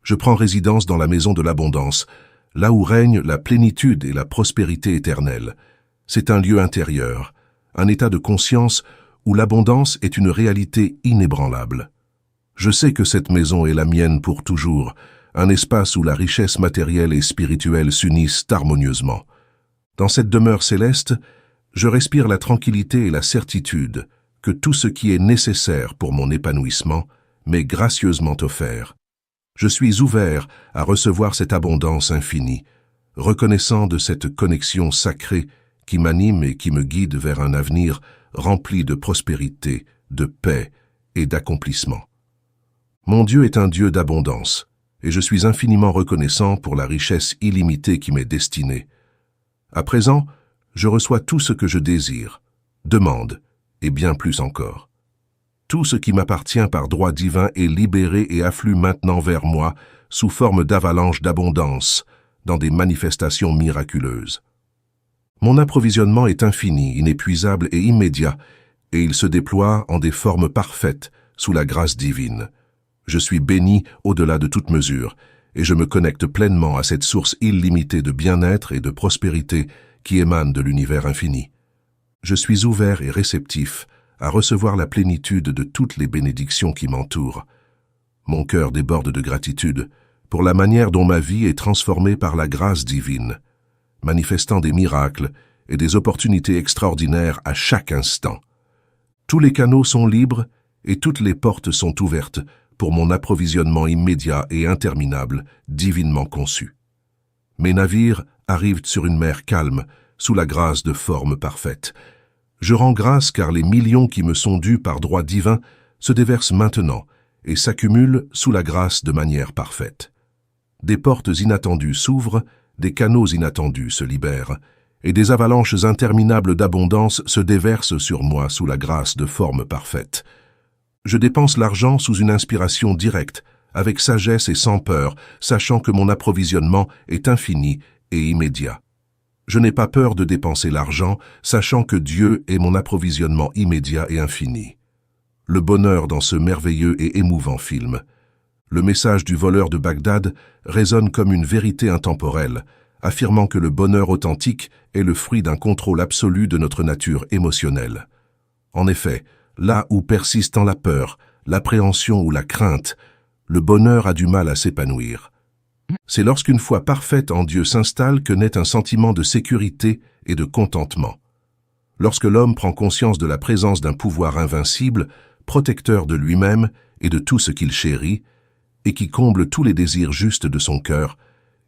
Je prends résidence dans la maison de l'abondance, là où règne la plénitude et la prospérité éternelle. C'est un lieu intérieur, un état de conscience où l'abondance est une réalité inébranlable. Je sais que cette maison est la mienne pour toujours, un espace où la richesse matérielle et spirituelle s'unissent harmonieusement. Dans cette demeure céleste, je respire la tranquillité et la certitude que tout ce qui est nécessaire pour mon épanouissement m'est gracieusement offert. Je suis ouvert à recevoir cette abondance infinie, reconnaissant de cette connexion sacrée qui m'anime et qui me guide vers un avenir rempli de prospérité, de paix et d'accomplissement. Mon Dieu est un Dieu d'abondance, et je suis infiniment reconnaissant pour la richesse illimitée qui m'est destinée. À présent, je reçois tout ce que je désire, demande, et bien plus encore. Tout ce qui m'appartient par droit divin est libéré et afflue maintenant vers moi sous forme d'avalanche d'abondance, dans des manifestations miraculeuses. Mon approvisionnement est infini, inépuisable et immédiat, et il se déploie en des formes parfaites sous la grâce divine. Je suis béni au-delà de toute mesure, et je me connecte pleinement à cette source illimitée de bien-être et de prospérité qui émane de l'univers infini. Je suis ouvert et réceptif à recevoir la plénitude de toutes les bénédictions qui m'entourent. Mon cœur déborde de gratitude pour la manière dont ma vie est transformée par la grâce divine, manifestant des miracles et des opportunités extraordinaires à chaque instant. Tous les canaux sont libres et toutes les portes sont ouvertes pour mon approvisionnement immédiat et interminable, divinement conçu. Mes navires arrivent sur une mer calme, sous la grâce de formes parfaites. Je rends grâce car les millions qui me sont dus par droit divin se déversent maintenant et s'accumulent sous la grâce de manière parfaite. Des portes inattendues s'ouvrent, des canaux inattendus se libèrent, et des avalanches interminables d'abondance se déversent sur moi sous la grâce de formes parfaites. Je dépense l'argent sous une inspiration directe, avec sagesse et sans peur, sachant que mon approvisionnement est infini et immédiat. Je n'ai pas peur de dépenser l'argent, sachant que Dieu est mon approvisionnement immédiat et infini. Le bonheur dans ce merveilleux et émouvant film. Le message du voleur de Bagdad résonne comme une vérité intemporelle, affirmant que le bonheur authentique est le fruit d'un contrôle absolu de notre nature émotionnelle. En effet, là où persiste la peur, l'appréhension ou la crainte, le bonheur a du mal à s'épanouir. C'est lorsqu'une foi parfaite en Dieu s'installe que naît un sentiment de sécurité et de contentement. Lorsque l'homme prend conscience de la présence d'un pouvoir invincible, protecteur de lui-même et de tout ce qu'il chérit, et qui comble tous les désirs justes de son cœur,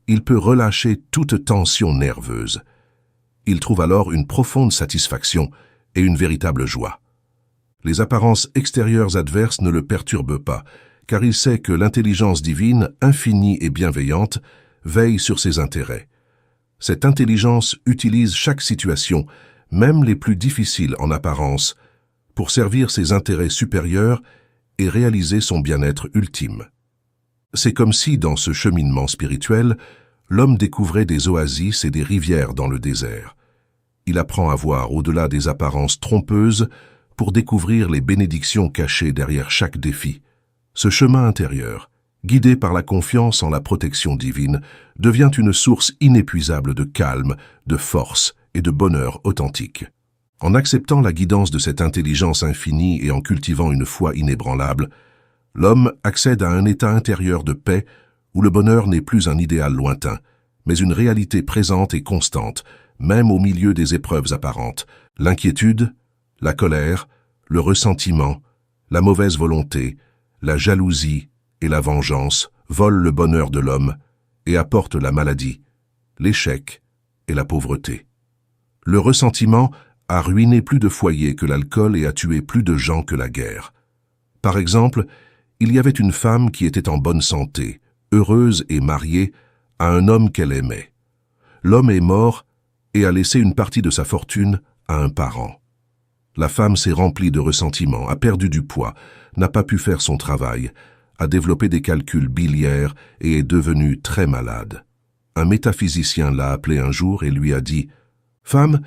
il peut relâcher toute tension nerveuse. Il trouve alors une profonde satisfaction et une véritable joie. Les apparences extérieures adverses ne le perturbent pas, car il sait que l'intelligence divine, infinie et bienveillante, veille sur ses intérêts. Cette intelligence utilise chaque situation, même les plus difficiles en apparence, pour servir ses intérêts supérieurs et réaliser son bien-être ultime. C'est comme si, dans ce cheminement spirituel, l'homme découvrait des oasis et des rivières dans le désert. Il apprend à voir au-delà des apparences trompeuses pour découvrir les bénédictions cachées derrière chaque défi. Ce chemin intérieur, guidé par la confiance en la protection divine, devient une source inépuisable de calme, de force et de bonheur authentique. En acceptant la guidance de cette intelligence infinie et en cultivant une foi inébranlable, l'homme accède à un état intérieur de paix où le bonheur n'est plus un idéal lointain, mais une réalité présente et constante, même au milieu des épreuves apparentes. L'inquiétude, la colère, le ressentiment, la mauvaise volonté, la jalousie et la vengeance volent le bonheur de l'homme et apportent la maladie, l'échec et la pauvreté. Le ressentiment a ruiné plus de foyers que l'alcool et a tué plus de gens que la guerre. Par exemple, il y avait une femme qui était en bonne santé, heureuse et mariée, à un homme qu'elle aimait. L'homme est mort et a laissé une partie de sa fortune à un parent. La femme s'est remplie de ressentiment, a perdu du poids, n'a pas pu faire son travail, a développé des calculs biliaires et est devenue très malade. Un métaphysicien l'a appelée un jour et lui a dit « Femme,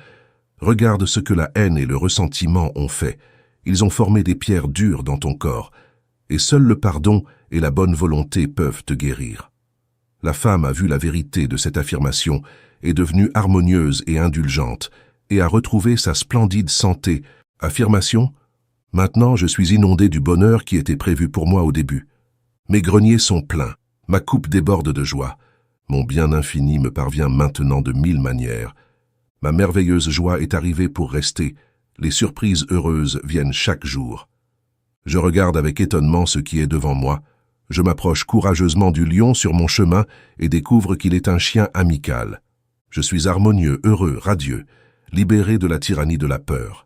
regarde ce que la haine et le ressentiment ont fait. Ils ont formé des pierres dures dans ton corps, et seul le pardon et la bonne volonté peuvent te guérir. » La femme a vu la vérité de cette affirmation, est devenue harmonieuse et indulgente, et a retrouvé sa splendide santé. Affirmation: maintenant je suis inondée du bonheur qui était prévu pour moi au début. Mes greniers sont pleins, ma coupe déborde de joie. Mon bien infini me parvient maintenant de 1000 manières. Ma merveilleuse joie est arrivée pour rester. Les surprises heureuses viennent chaque jour. Je regarde avec étonnement ce qui est devant moi. Je m'approche courageusement du lion sur mon chemin et découvre qu'il est un chien amical. Je suis harmonieux, heureux, radieux, libéré de la tyrannie de la peur.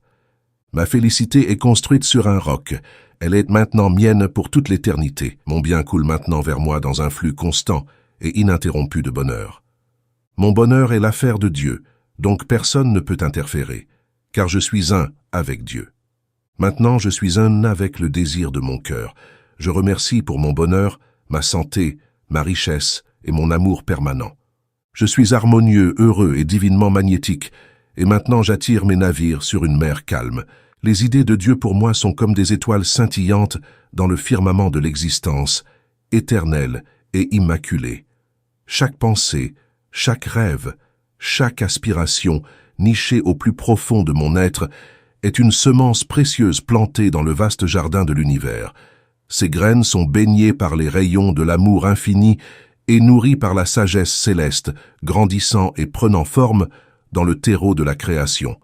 Ma félicité est construite sur un roc. Elle est maintenant mienne pour toute l'éternité. Mon bien coule maintenant vers moi dans un flux constant et ininterrompu de bonheur. Mon bonheur est l'affaire de Dieu, donc personne ne peut interférer, car je suis un avec Dieu. Maintenant je suis un avec le désir de mon cœur. Je remercie pour mon bonheur, ma santé, ma richesse et mon amour permanent. Je suis harmonieux, heureux et divinement magnétique, et maintenant j'attire mes navires sur une mer calme. Les idées de Dieu pour moi sont comme des étoiles scintillantes dans le firmament de l'existence, éternelles et immaculées. Chaque pensée, chaque rêve, chaque aspiration, nichée au plus profond de mon être, est une semence précieuse plantée dans le vaste jardin de l'univers. Ces graines sont baignées par les rayons de l'amour infini et nourries par la sagesse céleste, grandissant et prenant forme dans le terreau de la création.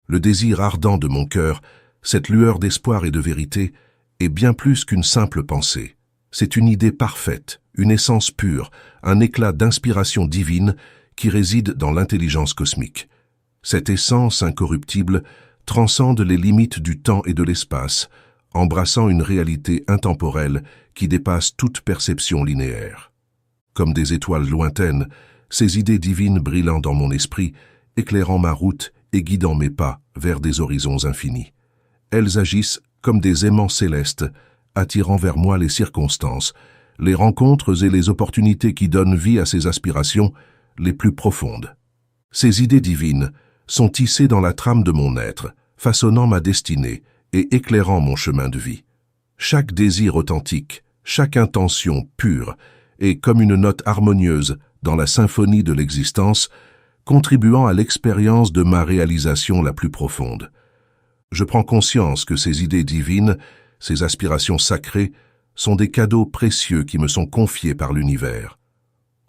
Le désir ardent de mon cœur, cette lueur d'espoir et de vérité, est bien plus qu'une simple pensée. C'est une idée parfaite, une essence pure, un éclat d'inspiration divine qui réside dans l'intelligence cosmique. Cette essence incorruptible transcende les limites du temps et de l'espace, embrassant une réalité intemporelle qui dépasse toute perception linéaire. Comme des étoiles lointaines, ces idées divines brillant dans mon esprit, éclairant ma route et guidant mes pas vers des horizons infinis. Elles agissent comme des aimants célestes, attirant vers moi les circonstances, les rencontres et les opportunités qui donnent vie à ces aspirations les plus profondes. Ces idées divines sont tissées dans la trame de mon être, façonnant ma destinée et éclairant mon chemin de vie. Chaque désir authentique, chaque intention pure est comme une note harmonieuse dans la symphonie de l'existence, contribuant à l'expérience de ma réalisation la plus profonde. Je prends conscience que ces idées divines, ces aspirations sacrées, sont des cadeaux précieux qui me sont confiés par l'univers.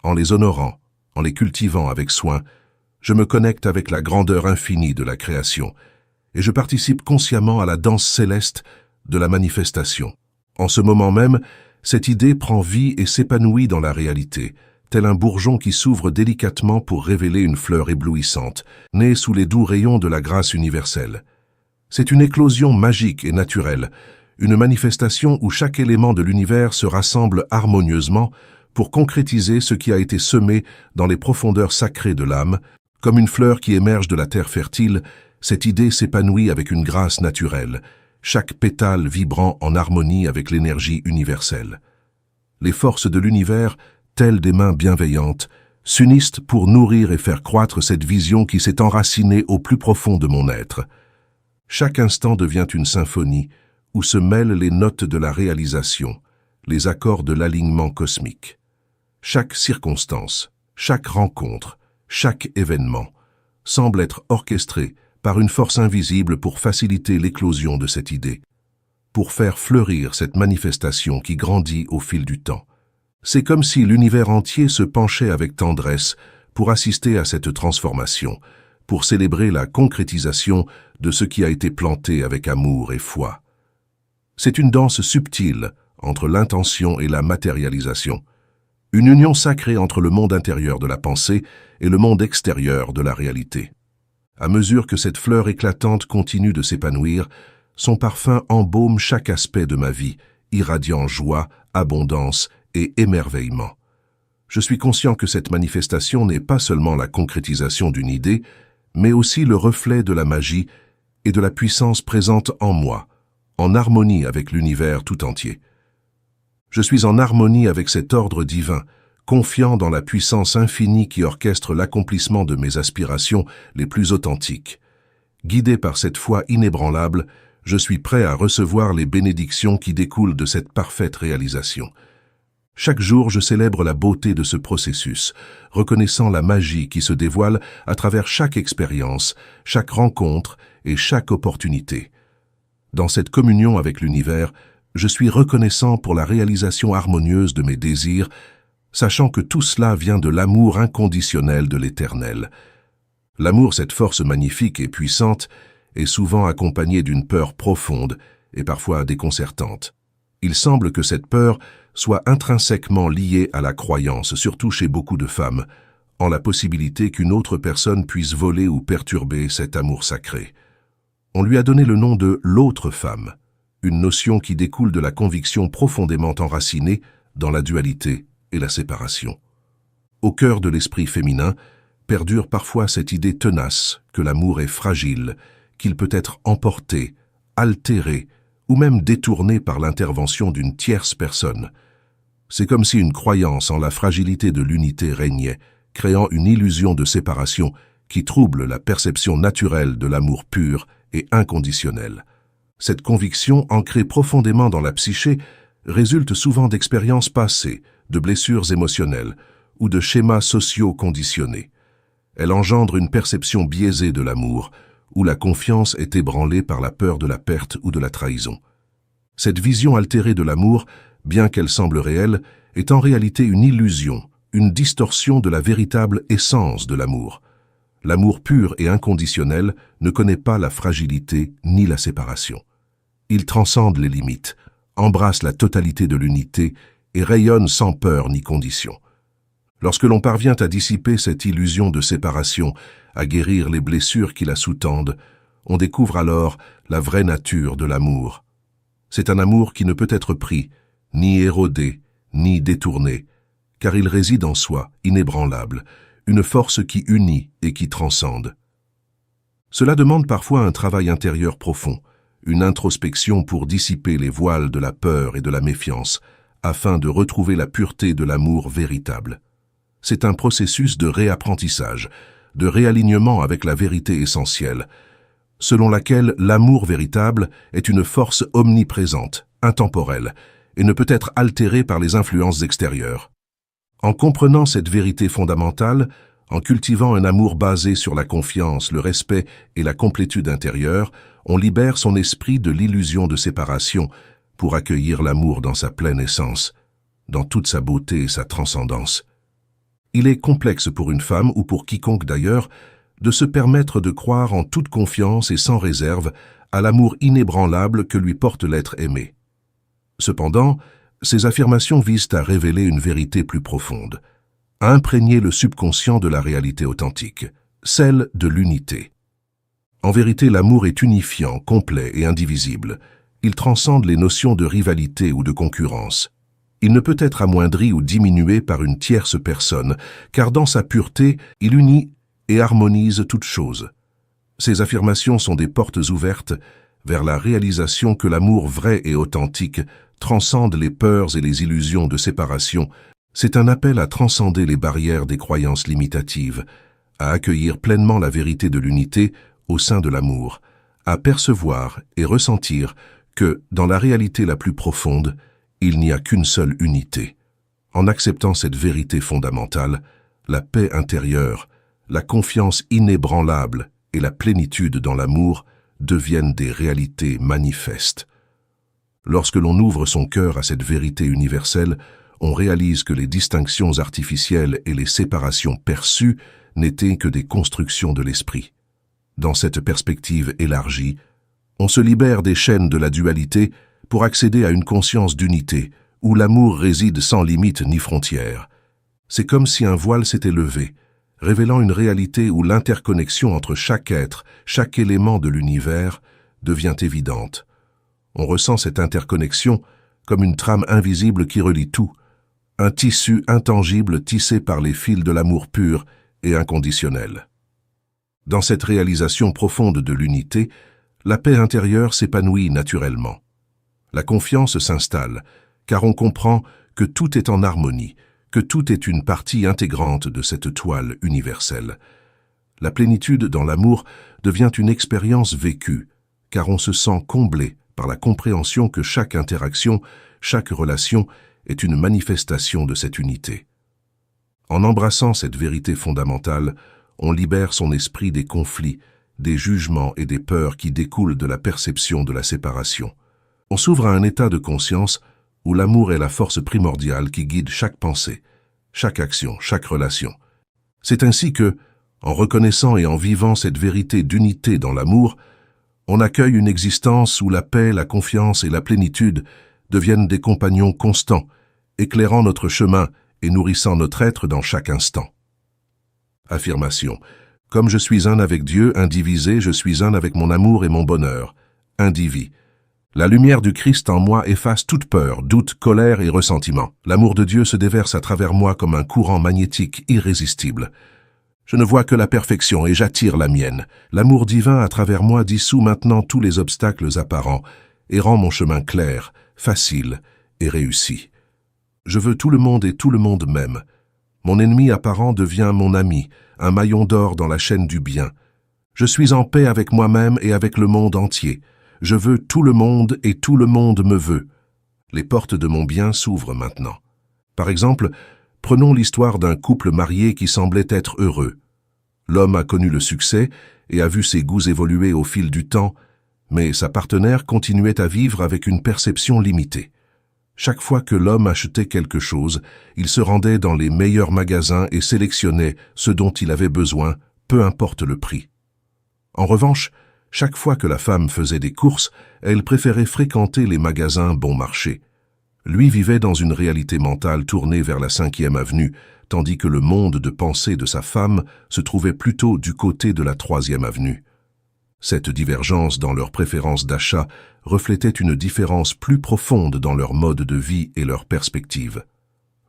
En les honorant, en les cultivant avec soin, je me connecte avec la grandeur infinie de la création et je participe consciemment à la danse céleste de la manifestation. En ce moment même, cette idée prend vie et s'épanouit dans la réalité, tel un bourgeon qui s'ouvre délicatement pour révéler une fleur éblouissante, née sous les doux rayons de la grâce universelle. C'est une éclosion magique et naturelle, une manifestation où chaque élément de l'univers se rassemble harmonieusement pour concrétiser ce qui a été semé dans les profondeurs sacrées de l'âme. Comme une fleur qui émerge de la terre fertile, cette idée s'épanouit avec une grâce naturelle, chaque pétale vibrant en harmonie avec l'énergie universelle. Les forces de l'univers, telles des mains bienveillantes, s'unissent pour nourrir et faire croître cette vision qui s'est enracinée au plus profond de mon être. Chaque instant devient une symphonie où se mêlent les notes de la réalisation, les accords de l'alignement cosmique. Chaque circonstance, chaque rencontre, chaque événement semble être orchestré par une force invisible pour faciliter l'éclosion de cette idée, pour faire fleurir cette manifestation qui grandit au fil du temps. C'est comme si l'univers entier se penchait avec tendresse pour assister à cette transformation, pour célébrer la concrétisation de ce qui a été planté avec amour et foi. C'est une danse subtile entre l'intention et la matérialisation, une union sacrée entre le monde intérieur de la pensée et le monde extérieur de la réalité. À mesure que cette fleur éclatante continue de s'épanouir, son parfum embaume chaque aspect de ma vie, irradiant joie, abondance et émerveillement. Je suis conscient que cette manifestation n'est pas seulement la concrétisation d'une idée, mais aussi le reflet de la magie et de la puissance présente en moi, en harmonie avec l'univers tout entier. Je suis en harmonie avec cet ordre divin, confiant dans la puissance infinie qui orchestre l'accomplissement de mes aspirations les plus authentiques. Guidé par cette foi inébranlable, je suis prêt à recevoir les bénédictions qui découlent de cette parfaite réalisation. Chaque jour, je célèbre la beauté de ce processus, reconnaissant la magie qui se dévoile à travers chaque expérience, chaque rencontre et chaque opportunité. Dans cette communion avec l'univers, je suis reconnaissant pour la réalisation harmonieuse de mes désirs, sachant que tout cela vient de l'amour inconditionnel de l'Éternel. L'amour, cette force magnifique et puissante, est souvent accompagnée d'une peur profonde et parfois déconcertante. Il semble que cette peur soit intrinsèquement liée à la croyance, surtout chez beaucoup de femmes, en la possibilité qu'une autre personne puisse voler ou perturber cet amour sacré. On lui a donné le nom de « l'autre femme », une notion qui découle de la conviction profondément enracinée dans la dualité et la séparation. Au cœur de l'esprit féminin perdure parfois cette idée tenace que l'amour est fragile, qu'il peut être emporté, altéré ou même détourné par l'intervention d'une tierce personne. C'est comme si une croyance en la fragilité de l'unité régnait, créant une illusion de séparation qui trouble la perception naturelle de l'amour pur et inconditionnel. Cette conviction, ancrée profondément dans la psyché, résulte souvent d'expériences passées, de blessures émotionnelles ou de schémas sociaux conditionnés. Elle engendre une perception biaisée de l'amour, où la confiance est ébranlée par la peur de la perte ou de la trahison. Cette vision altérée de l'amour, bien qu'elle semble réelle, est en réalité une illusion, une distorsion de la véritable essence de l'amour. L'amour pur et inconditionnel ne connaît pas la fragilité ni la séparation. Il transcende les limites, embrasse la totalité de l'unité et rayonne sans peur ni condition. Lorsque l'on parvient à dissiper cette illusion de séparation, à guérir les blessures qui la sous-tendent, on découvre alors la vraie nature de l'amour. C'est un amour qui ne peut être pris, ni érodé, ni détourné, car il réside en soi, inébranlable, une force qui unit et qui transcende. Cela demande parfois un travail intérieur profond, une introspection pour dissiper les voiles de la peur et de la méfiance, afin de retrouver la pureté de l'amour véritable. C'est un processus de réapprentissage, de réalignement avec la vérité essentielle, selon laquelle l'amour véritable est une force omniprésente, intemporelle, et ne peut être altérée par les influences extérieures. En comprenant cette vérité fondamentale, en cultivant un amour basé sur la confiance, le respect et la complétude intérieure, on libère son esprit de l'illusion de séparation pour accueillir l'amour dans sa pleine essence, dans toute sa beauté et sa transcendance. Il est complexe pour une femme, ou pour quiconque d'ailleurs, de se permettre de croire en toute confiance et sans réserve à l'amour inébranlable que lui porte l'être aimé. Cependant, ces affirmations visent à révéler une vérité plus profonde, à imprégner le subconscient de la réalité authentique, celle de l'unité. En vérité, l'amour est unifiant, complet et indivisible. Il transcende les notions de rivalité ou de concurrence. Il ne peut être amoindri ou diminué par une tierce personne, car dans sa pureté, il unit et harmonise toutes choses. Ces affirmations sont des portes ouvertes vers la réalisation que l'amour vrai et authentique transcende les peurs et les illusions de séparation. C'est un appel à transcender les barrières des croyances limitatives, à accueillir pleinement la vérité de l'unité au sein de l'amour, à percevoir et ressentir que, dans la réalité la plus profonde, il n'y a qu'une seule unité. En acceptant cette vérité fondamentale, la paix intérieure, la confiance inébranlable et la plénitude dans l'amour deviennent des réalités manifestes. Lorsque l'on ouvre son cœur à cette vérité universelle, on réalise que les distinctions artificielles et les séparations perçues n'étaient que des constructions de l'esprit. Dans cette perspective élargie, on se libère des chaînes de la dualité pour accéder à une conscience d'unité, où l'amour réside sans limite ni frontières, C'est comme si un voile s'était levé, révélant une réalité où l'interconnexion entre chaque être, chaque élément de l'univers, devient évidente. On ressent cette interconnexion comme une trame invisible qui relie tout, un tissu intangible tissé par les fils de l'amour pur et inconditionnel. Dans cette réalisation profonde de l'unité, la paix intérieure s'épanouit naturellement. La confiance s'installe, car on comprend que tout est en harmonie, que tout est une partie intégrante de cette toile universelle. La plénitude dans l'amour devient une expérience vécue, car on se sent comblé par la compréhension que chaque interaction, chaque relation est une manifestation de cette unité. En embrassant cette vérité fondamentale, on libère son esprit des conflits, des jugements et des peurs qui découlent de la perception de la séparation. On s'ouvre à un état de conscience où l'amour est la force primordiale qui guide chaque pensée, chaque action, chaque relation. C'est ainsi que, en reconnaissant et en vivant cette vérité d'unité dans l'amour, on accueille une existence où la paix, la confiance et la plénitude deviennent des compagnons constants, éclairant notre chemin et nourrissant notre être dans chaque instant. Affirmation. Comme je suis un avec Dieu, indivisé, je suis un avec mon amour et mon bonheur. Indivis. La lumière du Christ en moi efface toute peur, doute, colère et ressentiment. L'amour de Dieu se déverse à travers moi comme un courant magnétique irrésistible. Je ne vois que la perfection et j'attire la mienne. L'amour divin à travers moi dissout maintenant tous les obstacles apparents et rend mon chemin clair, facile et réussi. Je veux tout le monde et tout le monde m'aime. Mon ennemi apparent devient mon ami, un maillon d'or dans la chaîne du bien. Je suis en paix avec moi-même et avec le monde entier. Je veux tout le monde et tout le monde me veut. Les portes de mon bien s'ouvrent maintenant. Par exemple, prenons l'histoire d'un couple marié qui semblait être heureux. L'homme a connu le succès et a vu ses goûts évoluer au fil du temps, mais sa partenaire continuait à vivre avec une perception limitée. Chaque fois que l'homme achetait quelque chose, il se rendait dans les meilleurs magasins et sélectionnait ce dont il avait besoin, peu importe le prix. En revanche, chaque fois que la femme faisait des courses, elle préférait fréquenter les magasins bon marché. Lui vivait dans une réalité mentale tournée vers la 5e avenue, tandis que le monde de pensée de sa femme se trouvait plutôt du côté de la 3e avenue. Cette divergence dans leurs préférences d'achat reflétait une différence plus profonde dans leur mode de vie et leurs perspectives.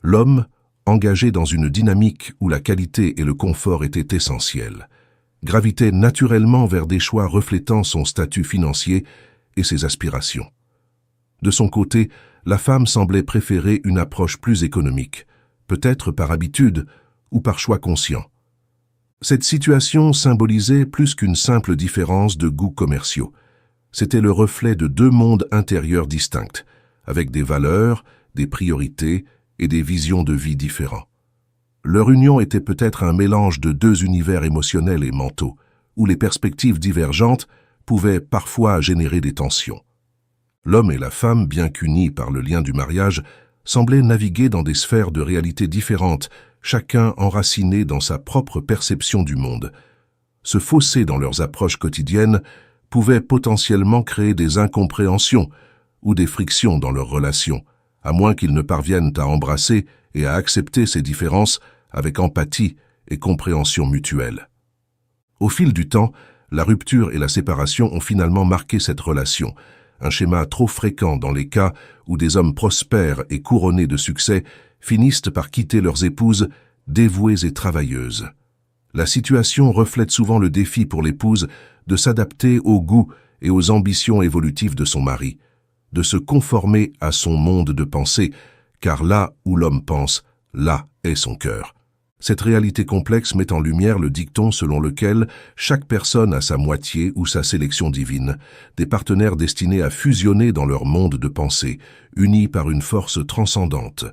L'homme, engagé dans une dynamique où la qualité et le confort étaient essentiels, gravitait naturellement vers des choix reflétant son statut financier et ses aspirations. De son côté, la femme semblait préférer une approche plus économique, peut-être par habitude ou par choix conscient. Cette situation symbolisait plus qu'une simple différence de goûts commerciaux. C'était le reflet de deux mondes intérieurs distincts, avec des valeurs, des priorités et des visions de vie différents. Leur union était peut-être un mélange de deux univers émotionnels et mentaux, où les perspectives divergentes pouvaient parfois générer des tensions. L'homme et la femme, bien qu'unis par le lien du mariage, semblaient naviguer dans des sphères de réalité différentes, chacun enraciné dans sa propre perception du monde. Ce fossé dans leurs approches quotidiennes pouvait potentiellement créer des incompréhensions ou des frictions dans leurs relations, à moins qu'ils ne parviennent à embrasser et à accepter ces différences avec empathie et compréhension mutuelle. Au fil du temps, la rupture et la séparation ont finalement marqué cette relation, un schéma trop fréquent dans les cas où des hommes prospères et couronnés de succès finissent par quitter leurs épouses dévouées et travailleuses. La situation reflète souvent le défi pour l'épouse de s'adapter aux goûts et aux ambitions évolutives de son mari, de se conformer à son monde de pensée, car là où l'homme pense, là est son cœur. Cette réalité complexe met en lumière le dicton selon lequel chaque personne a sa moitié ou sa sélection divine, des partenaires destinés à fusionner dans leur monde de pensée, unis par une force transcendante.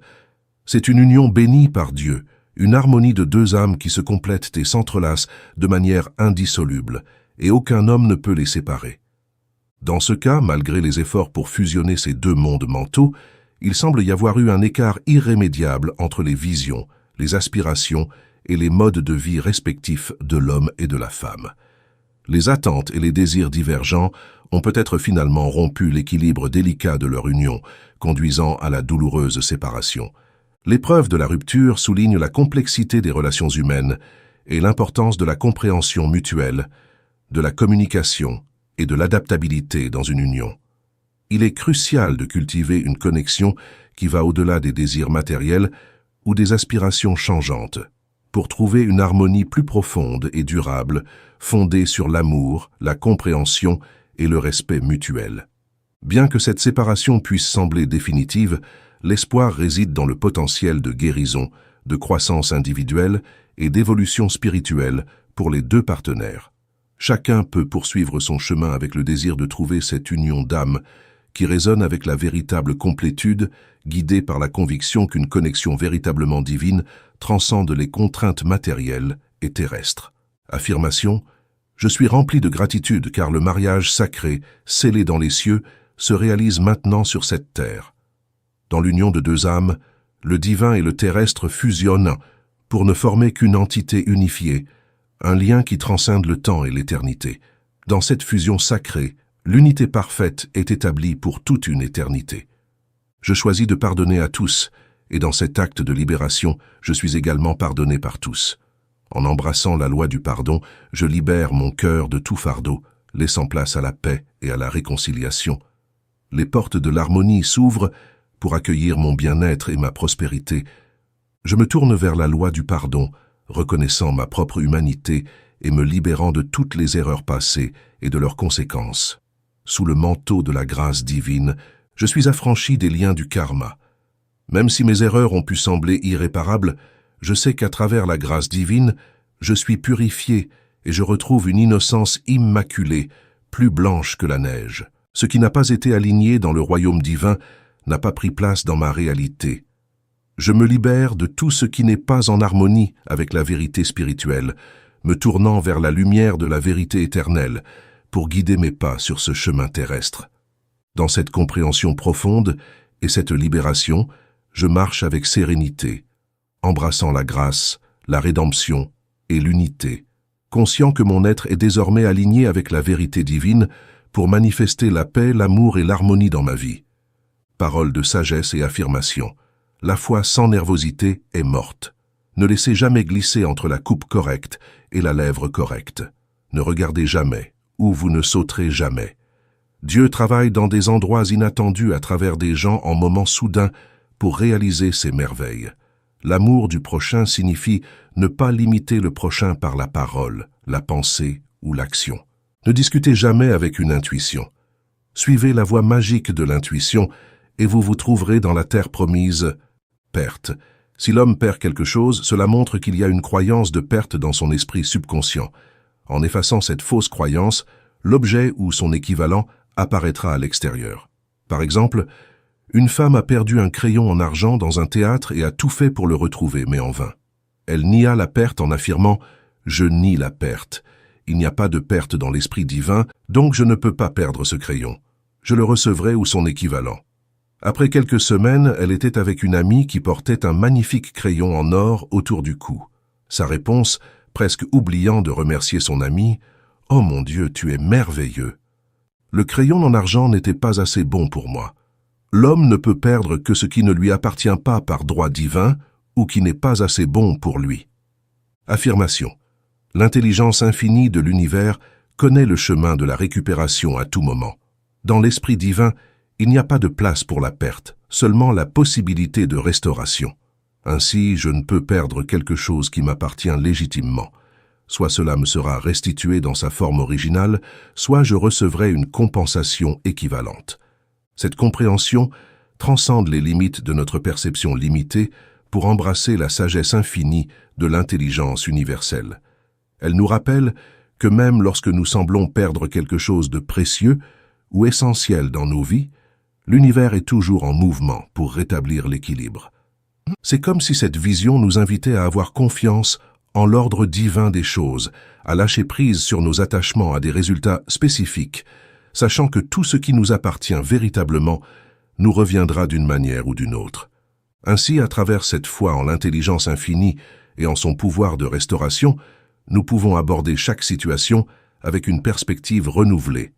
C'est une union bénie par Dieu, une harmonie de deux âmes qui se complètent et s'entrelacent de manière indissoluble, et aucun homme ne peut les séparer. Dans ce cas, malgré les efforts pour fusionner ces deux mondes mentaux, il semble y avoir eu un écart irrémédiable entre les visions, les aspirations et les modes de vie respectifs de l'homme et de la femme. Les attentes et les désirs divergents ont peut-être finalement rompu l'équilibre délicat de leur union, conduisant à la douloureuse séparation. L'épreuve de la rupture souligne la complexité des relations humaines et l'importance de la compréhension mutuelle, de la communication et de l'adaptabilité dans une union. Il est crucial de cultiver une connexion qui va au-delà des désirs matériels ou des aspirations changeantes, pour trouver une harmonie plus profonde et durable, fondée sur l'amour, la compréhension et le respect mutuel. Bien que cette séparation puisse sembler définitive, l'espoir réside dans le potentiel de guérison, de croissance individuelle et d'évolution spirituelle pour les deux partenaires. Chacun peut poursuivre son chemin avec le désir de trouver cette union d'âme qui résonne avec la véritable complétude, guidée par la conviction qu'une connexion véritablement divine transcende les contraintes matérielles et terrestres. Affirmation: je suis rempli de gratitude car le mariage sacré, scellé dans les cieux, se réalise maintenant sur cette terre. Dans l'union de deux âmes, le divin et le terrestre fusionnent pour ne former qu'une entité unifiée, un lien qui transcende le temps et l'éternité. Dans cette fusion sacrée, l'unité parfaite est établie pour toute une éternité. Je choisis de pardonner à tous, et dans cet acte de libération, je suis également pardonné par tous. En embrassant la loi du pardon, je libère mon cœur de tout fardeau, laissant place à la paix et à la réconciliation. Les portes de l'harmonie s'ouvrent pour accueillir mon bien-être et ma prospérité. Je me tourne vers la loi du pardon, reconnaissant ma propre humanité et me libérant de toutes les erreurs passées et de leurs conséquences. Sous le manteau de la grâce divine, je suis affranchi des liens du karma. Même si mes erreurs ont pu sembler irréparables, je sais qu'à travers la grâce divine, je suis purifié et je retrouve une innocence immaculée, plus blanche que la neige. Ce qui n'a pas été aligné dans le royaume divin n'a pas pris place dans ma réalité. Je me libère de tout ce qui n'est pas en harmonie avec la vérité spirituelle, me tournant vers la lumière de la vérité éternelle, pour guider mes pas sur ce chemin terrestre. Dans cette compréhension profonde et cette libération, je marche avec sérénité, embrassant la grâce, la rédemption et l'unité, conscient que mon être est désormais aligné avec la vérité divine pour manifester la paix, l'amour et l'harmonie dans ma vie. Parole de sagesse et affirmation. La foi sans nervosité est morte. Ne laissez jamais glisser entre la coupe correcte et la lèvre correcte. Ne regardez jamais, ou vous ne sauterez jamais. Dieu travaille dans des endroits inattendus à travers des gens en moments soudains pour réaliser ses merveilles. L'amour du prochain signifie ne pas limiter le prochain par la parole, la pensée ou l'action. Ne discutez jamais avec une intuition. Suivez la voie magique de l'intuition et vous vous trouverez dans la terre promise. Perte. Si l'homme perd quelque chose, cela montre qu'il y a une croyance de perte dans son esprit subconscient. En effaçant cette fausse croyance, l'objet ou son équivalent apparaîtra à l'extérieur. Par exemple, une femme a perdu un crayon en argent dans un théâtre et a tout fait pour le retrouver, mais en vain. Elle nia la perte en affirmant « Je nie la perte. Il n'y a pas de perte dans l'esprit divin, donc je ne peux pas perdre ce crayon. Je le recevrai ou son équivalent. » Après quelques semaines, elle était avec une amie qui portait un magnifique crayon en or autour du cou. Sa réponse, presque oubliant de remercier son amie, « Oh mon Dieu, tu es merveilleux !» Le crayon en argent n'était pas assez bon pour moi. L'homme ne peut perdre que ce qui ne lui appartient pas par droit divin ou qui n'est pas assez bon pour lui. Affirmation. L'intelligence infinie de l'univers connaît le chemin de la récupération à tout moment. Dans l'esprit divin, il n'y a pas de place pour la perte, seulement la possibilité de restauration. Ainsi, je ne peux perdre quelque chose qui m'appartient légitimement. Soit cela me sera restitué dans sa forme originale, soit je recevrai une compensation équivalente. Cette compréhension transcende les limites de notre perception limitée pour embrasser la sagesse infinie de l'intelligence universelle. Elle nous rappelle que même lorsque nous semblons perdre quelque chose de précieux ou essentiel dans nos vies, l'univers est toujours en mouvement pour rétablir l'équilibre. C'est comme si cette vision nous invitait à avoir confiance en l'ordre divin des choses, à lâcher prise sur nos attachements à des résultats spécifiques, sachant que tout ce qui nous appartient véritablement nous reviendra d'une manière ou d'une autre. Ainsi, à travers cette foi en l'intelligence infinie et en son pouvoir de restauration, nous pouvons aborder chaque situation avec une perspective renouvelée.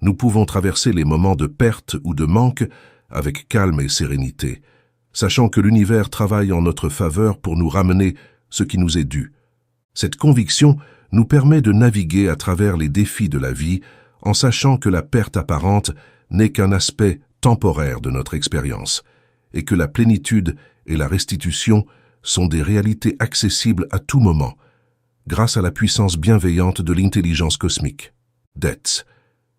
Nous pouvons traverser les moments de perte ou de manque avec calme et sérénité, sachant que l'univers travaille en notre faveur pour nous ramener ce qui nous est dû. Cette conviction nous permet de naviguer à travers les défis de la vie en sachant que la perte apparente n'est qu'un aspect temporaire de notre expérience et que la plénitude et la restitution sont des réalités accessibles à tout moment, grâce à la puissance bienveillante de l'intelligence cosmique. Dette.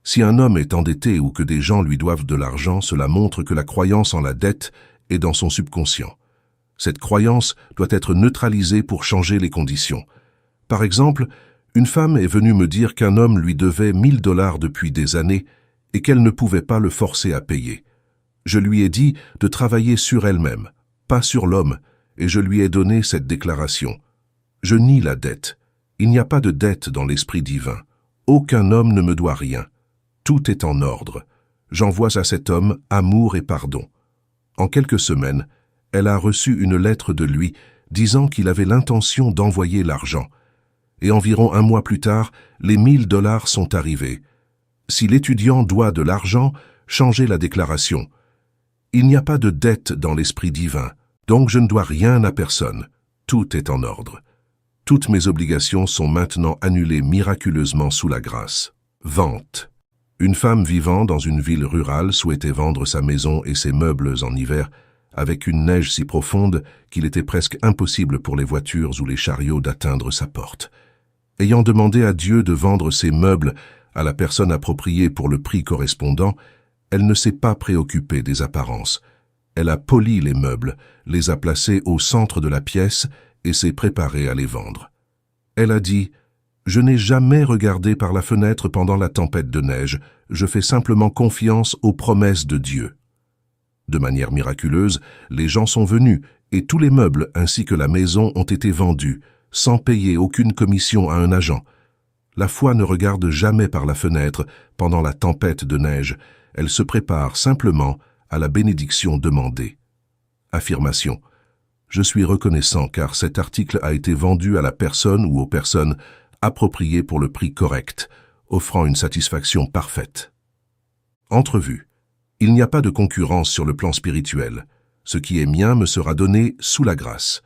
Si un homme est endetté ou que des gens lui doivent de l'argent, cela montre que la croyance en la dette est dans son subconscient. Cette croyance doit être neutralisée pour changer les conditions. Par exemple, une femme est venue me dire qu'un homme lui devait 1000 $ depuis des années et qu'elle ne pouvait pas le forcer à payer. Je lui ai dit de travailler sur elle-même, pas sur l'homme, et je lui ai donné cette déclaration. Je nie la dette. Il n'y a pas de dette dans l'esprit divin. Aucun homme ne me doit rien. Tout est en ordre. J'envoie à cet homme amour et pardon. En quelques semaines, elle a reçu une lettre de lui disant qu'il avait l'intention d'envoyer l'argent. Et environ un mois plus tard, les 1000 $ sont arrivés. Si l'étudiant doit de l'argent, changez la déclaration. Il n'y a pas de dette dans l'esprit divin, donc je ne dois rien à personne. Tout est en ordre. Toutes mes obligations sont maintenant annulées miraculeusement sous la grâce. Vente. Une femme vivant dans une ville rurale souhaitait vendre sa maison et ses meubles en hiver, avec une neige si profonde qu'il était presque impossible pour les voitures ou les chariots d'atteindre sa porte. Ayant demandé à Dieu de vendre ses meubles à la personne appropriée pour le prix correspondant, elle ne s'est pas préoccupée des apparences. Elle a poli les meubles, les a placés au centre de la pièce et s'est préparée à les vendre. Elle a dit « Je n'ai jamais regardé par la fenêtre pendant la tempête de neige, je fais simplement confiance aux promesses de Dieu. » De manière miraculeuse, les gens sont venus et tous les meubles ainsi que la maison ont été vendus, sans payer aucune commission à un agent. La foi ne regarde jamais par la fenêtre pendant la tempête de neige, elle se prépare simplement à la bénédiction demandée. Affirmation. Je suis reconnaissant car cet article a été vendu à la personne ou aux personnes appropriées pour le prix correct, offrant une satisfaction parfaite. Entrevue. Il n'y a pas de concurrence sur le plan spirituel. Ce qui est mien me sera donné sous la grâce.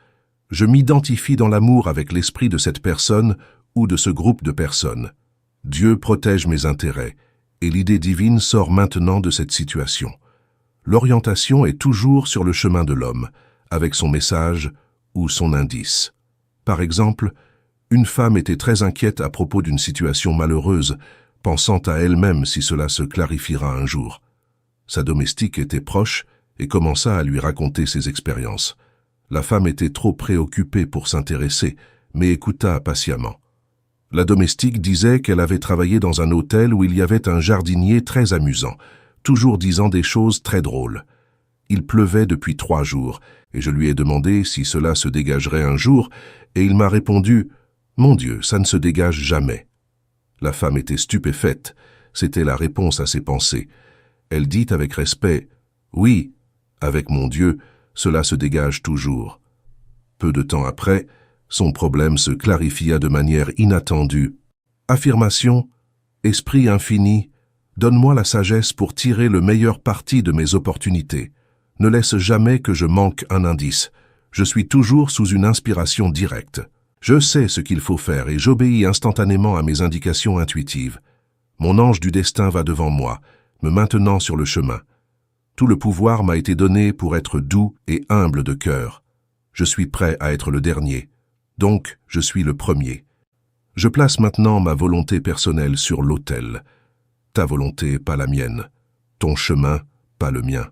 Je m'identifie dans l'amour avec l'esprit de cette personne ou de ce groupe de personnes. Dieu protège mes intérêts, et l'idée divine sort maintenant de cette situation. L'orientation est toujours sur le chemin de l'homme, avec son message ou son indice. Par exemple, une femme était très inquiète à propos d'une situation malheureuse, pensant à elle-même si cela se clarifiera un jour. Sa domestique était proche et commença à lui raconter ses expériences. La femme était trop préoccupée pour s'intéresser, mais écouta patiemment. La domestique disait qu'elle avait travaillé dans un hôtel où il y avait un jardinier très amusant, toujours disant des choses très drôles. Il pleuvait depuis 3 jours, et je lui ai demandé si cela se dégagerait un jour, et il m'a répondu « Mon Dieu, ça ne se dégage jamais ». La femme était stupéfaite, c'était la réponse à ses pensées. Elle dit avec respect « Oui, avec mon Dieu, cela se dégage toujours ». Peu de temps après, son problème se clarifia de manière inattendue. Affirmation, Esprit infini, donne-moi la sagesse pour tirer le meilleur parti de mes opportunités. Ne laisse jamais que je manque un indice. Je suis toujours sous une inspiration directe. Je sais ce qu'il faut faire et j'obéis instantanément à mes indications intuitives. Mon ange du destin va devant moi, me maintenant sur le chemin. Tout le pouvoir m'a été donné pour être doux et humble de cœur. Je suis prêt à être le dernier. Donc, je suis le premier. Je place maintenant ma volonté personnelle sur l'autel. Ta volonté, pas la mienne. Ton chemin, pas le mien.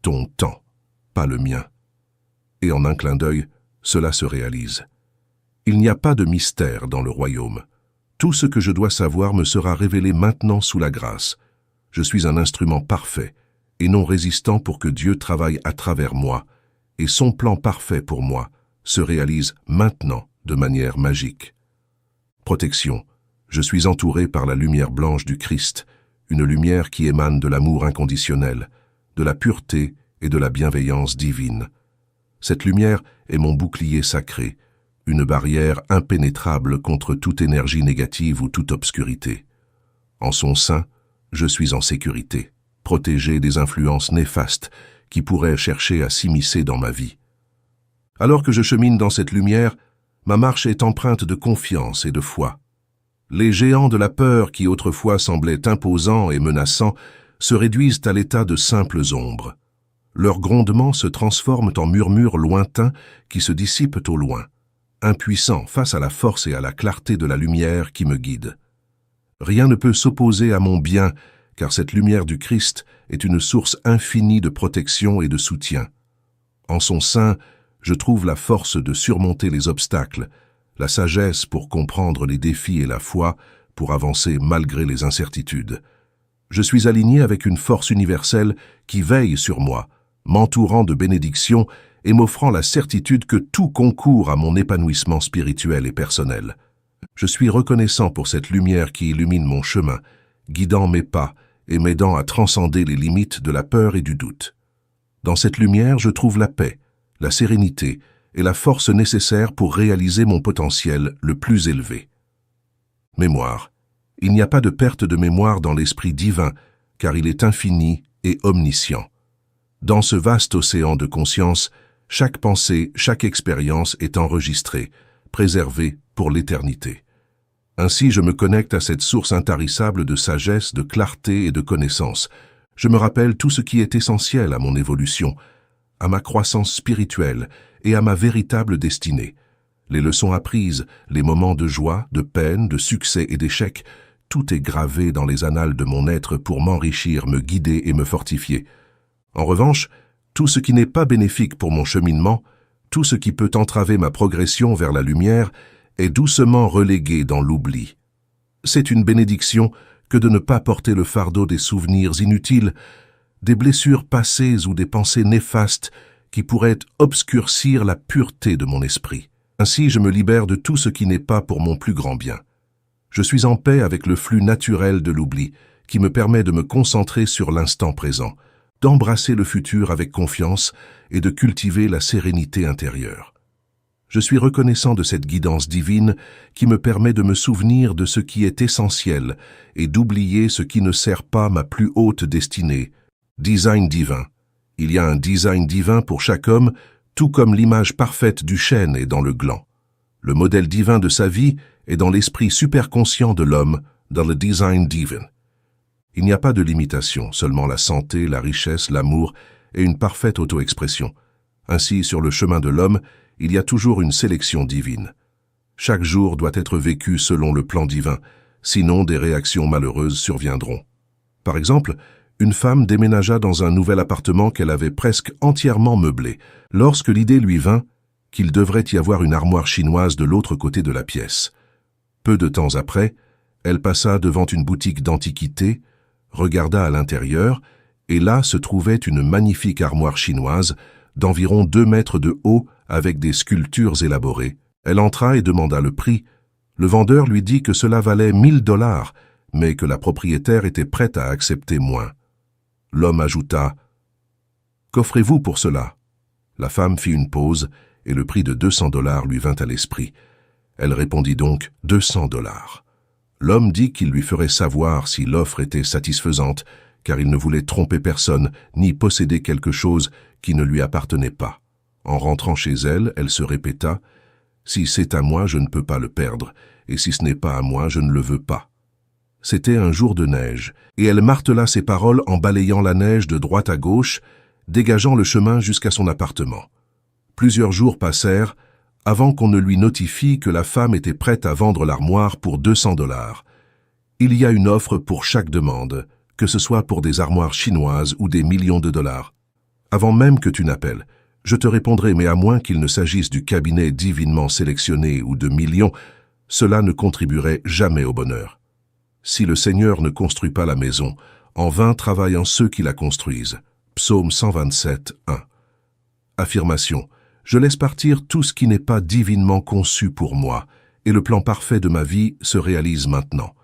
Ton temps, pas le mien. Et en un clin d'œil, cela se réalise. Il n'y a pas de mystère dans le royaume. Tout ce que je dois savoir me sera révélé maintenant sous la grâce. Je suis un instrument parfait et non résistant pour que Dieu travaille à travers moi, et son plan parfait pour moi se réalise maintenant de manière magique. Protection. Je suis entouré par la lumière blanche du Christ, une lumière qui émane de l'amour inconditionnel, de la pureté et de la bienveillance divine. Cette lumière est mon bouclier sacré, une barrière impénétrable contre toute énergie négative ou toute obscurité. En son sein, je suis en sécurité, protégé des influences néfastes qui pourrait chercher à s'immiscer dans ma vie. Alors que je chemine dans cette lumière, ma marche est empreinte de confiance et de foi. Les géants de la peur qui autrefois semblaient imposants et menaçants se réduisent à l'état de simples ombres. Leurs grondements se transforment en murmures lointains qui se dissipent au loin, impuissants face à la force et à la clarté de la lumière qui me guide. Rien ne peut s'opposer à mon bien, car cette lumière du Christ est une source infinie de protection et de soutien. En son sein, je trouve la force de surmonter les obstacles, la sagesse pour comprendre les défis et la foi pour avancer malgré les incertitudes. Je suis aligné avec une force universelle qui veille sur moi, m'entourant de bénédictions et m'offrant la certitude que tout concourt à mon épanouissement spirituel et personnel. Je suis reconnaissant pour cette lumière qui illumine mon chemin, guidant mes pas et m'aidant à transcender les limites de la peur et du doute. Dans cette lumière, je trouve la paix, la sérénité et la force nécessaire pour réaliser mon potentiel le plus élevé. Mémoire. Il n'y a pas de perte de mémoire dans l'esprit divin, car il est infini et omniscient. Dans ce vaste océan de conscience, chaque pensée, chaque expérience est enregistrée, préservée pour l'éternité. Ainsi, je me connecte à cette source intarissable de sagesse, de clarté et de connaissance. Je me rappelle tout ce qui est essentiel à mon évolution, à ma croissance spirituelle et à ma véritable destinée. Les leçons apprises, les moments de joie, de peine, de succès et d'échec, tout est gravé dans les annales de mon être pour m'enrichir, me guider et me fortifier. En revanche, tout ce qui n'est pas bénéfique pour mon cheminement, tout ce qui peut entraver ma progression vers la lumière, est doucement relégué dans l'oubli. C'est une bénédiction que de ne pas porter le fardeau des souvenirs inutiles, des blessures passées ou des pensées néfastes qui pourraient obscurcir la pureté de mon esprit. Ainsi, je me libère de tout ce qui n'est pas pour mon plus grand bien. Je suis en paix avec le flux naturel de l'oubli, qui me permet de me concentrer sur l'instant présent, d'embrasser le futur avec confiance et de cultiver la sérénité intérieure. Je suis reconnaissant de cette guidance divine qui me permet de me souvenir de ce qui est essentiel et d'oublier ce qui ne sert pas ma plus haute destinée. Design divin. Il y a un design divin pour chaque homme, tout comme l'image parfaite du chêne est dans le gland. Le modèle divin de sa vie est dans l'esprit superconscient de l'homme, dans le design divin. Il n'y a pas de limitation, seulement la santé, la richesse, l'amour et une parfaite auto-expression. Ainsi, sur le chemin de l'homme, il y a toujours une sélection divine. Chaque jour doit être vécu selon le plan divin, sinon des réactions malheureuses surviendront. Par exemple, une femme déménagea dans un nouvel appartement qu'elle avait presque entièrement meublé, lorsque l'idée lui vint qu'il devrait y avoir une armoire chinoise de l'autre côté de la pièce. Peu de temps après, elle passa devant une boutique d'antiquités, regarda à l'intérieur, et là se trouvait une magnifique armoire chinoise d'environ 2 mètres de haut avec des sculptures élaborées. Elle entra et demanda le prix. Le vendeur lui dit que cela valait 1000 $, mais que la propriétaire était prête à accepter moins. L'homme ajouta « Qu'offrez-vous pour cela ?» La femme fit une pause et le prix de 200 $ lui vint à l'esprit. Elle répondit donc « 200 $. L'homme dit qu'il lui ferait savoir si l'offre était satisfaisante, car il ne voulait tromper personne ni posséder quelque chose qui ne lui appartenait pas. En rentrant chez elle, elle se répéta « Si c'est à moi, je ne peux pas le perdre, et si ce n'est pas à moi, je ne le veux pas. » C'était un jour de neige, et elle martela ses paroles en balayant la neige de droite à gauche, dégageant le chemin jusqu'à son appartement. Plusieurs jours passèrent avant qu'on ne lui notifie que la femme était prête à vendre l'armoire pour 200 $. Il y a une offre pour chaque demande, que ce soit pour des armoires chinoises ou des millions de dollars. Avant même que tu n'appelles, je te répondrai, mais à moins qu'il ne s'agisse du cabinet divinement sélectionné ou de millions, cela ne contribuerait jamais au bonheur. Si le Seigneur ne construit pas la maison, en vain travaillent ceux qui la construisent. Psaume 127, 1. Affirmation. Je laisse partir tout ce qui n'est pas divinement conçu pour moi, et le plan parfait de ma vie se réalise maintenant.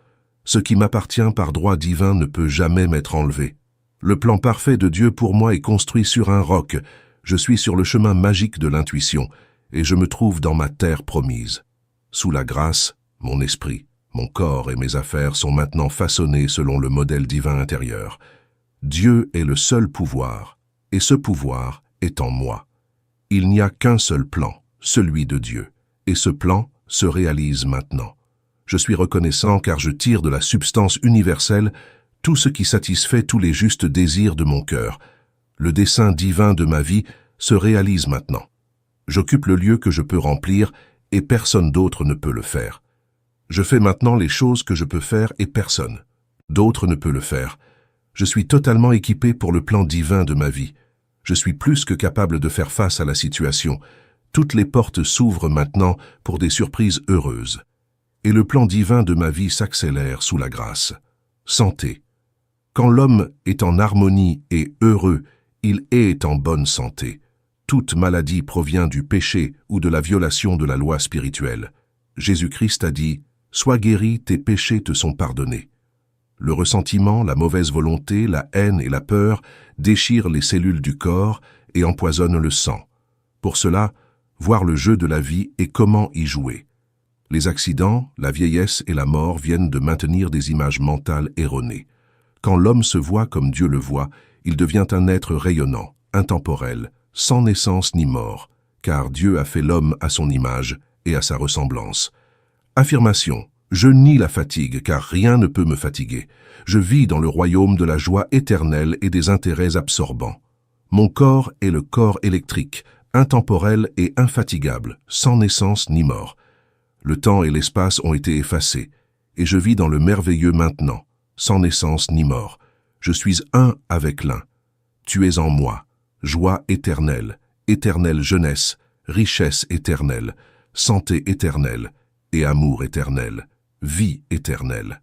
Ce qui m'appartient par droit divin ne peut jamais m'être enlevé. Le plan parfait de Dieu pour moi est construit sur un roc. Je suis sur le chemin magique de l'intuition, et je me trouve dans ma terre promise. Sous la grâce, mon esprit, mon corps et mes affaires sont maintenant façonnés selon le modèle divin intérieur. Dieu est le seul pouvoir, et ce pouvoir est en moi. Il n'y a qu'un seul plan, celui de Dieu, et ce plan se réalise maintenant. Je suis reconnaissant car je tire de la substance universelle tout ce qui satisfait tous les justes désirs de mon cœur. Le dessein divin de ma vie se réalise maintenant. J'occupe le lieu que je peux remplir et personne d'autre ne peut le faire. Je fais maintenant les choses que je peux faire et personne d'autre ne peut le faire. Je suis totalement équipé pour le plan divin de ma vie. Je suis plus que capable de faire face à la situation. Toutes les portes s'ouvrent maintenant pour des surprises heureuses. Et le plan divin de ma vie s'accélère sous la grâce. Santé. Quand l'homme est en harmonie et heureux, il est en bonne santé. Toute maladie provient du péché ou de la violation de la loi spirituelle. Jésus-Christ a dit « Sois guéri, tes péchés te sont pardonnés ». Le ressentiment, la mauvaise volonté, la haine et la peur déchirent les cellules du corps et empoisonnent le sang. Pour cela, voir le jeu de la vie et comment y jouer. Les accidents, la vieillesse et la mort viennent de maintenir des images mentales erronées. Quand l'homme se voit comme Dieu le voit, il devient un être rayonnant, intemporel, sans naissance ni mort, car Dieu a fait l'homme à son image et à sa ressemblance. Affirmation. Je nie la fatigue, car rien ne peut me fatiguer. Je vis dans le royaume de la joie éternelle et des intérêts absorbants. Mon corps est le corps électrique, intemporel et infatigable, sans naissance ni mort. Le temps et l'espace ont été effacés, et je vis dans le merveilleux maintenant, sans naissance ni mort. Je suis un avec l'un. Tu es en moi, joie éternelle, éternelle jeunesse, richesse éternelle, santé éternelle et amour éternel. Vie éternelle.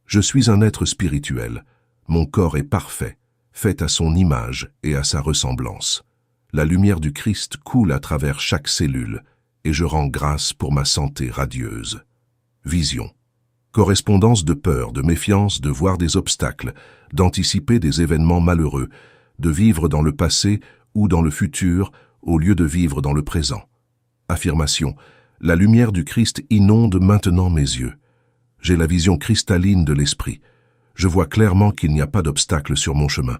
Je suis un être spirituel. Mon corps est parfait, fait à son image et à sa ressemblance. La lumière du Christ coule à travers chaque cellule et je rends grâce pour ma santé radieuse. Vision. Correspondance de peur, de méfiance, de voir des obstacles, d'anticiper des événements malheureux, de vivre dans le passé ou dans le futur au lieu de vivre dans le présent. Affirmation. La lumière du Christ inonde maintenant mes yeux. J'ai la vision cristalline de l'esprit. Je vois clairement qu'il n'y a pas d'obstacle sur mon chemin.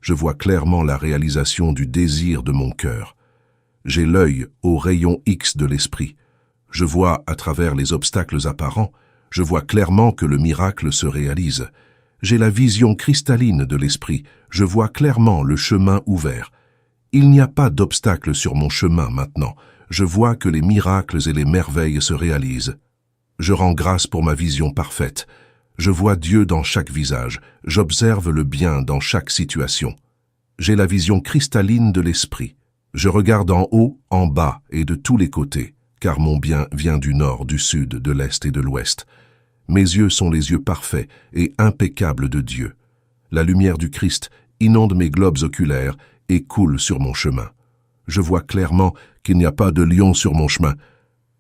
Je vois clairement la réalisation du désir de mon cœur. J'ai l'œil au rayon X de l'esprit. Je vois à travers les obstacles apparents. Je vois clairement que le miracle se réalise. J'ai la vision cristalline de l'esprit. Je vois clairement le chemin ouvert. Il n'y a pas d'obstacle sur mon chemin maintenant. Je vois que les miracles et les merveilles se réalisent. Je rends grâce pour ma vision parfaite. Je vois Dieu dans chaque visage. J'observe le bien dans chaque situation. J'ai la vision cristalline de l'esprit. Je regarde en haut, en bas et de tous les côtés, car mon bien vient du nord, du sud, de l'est et de l'ouest. Mes yeux sont les yeux parfaits et impeccables de Dieu. La lumière du Christ inonde mes globes oculaires et coule sur mon chemin. Je vois clairement qu'il n'y a pas de lion sur mon chemin,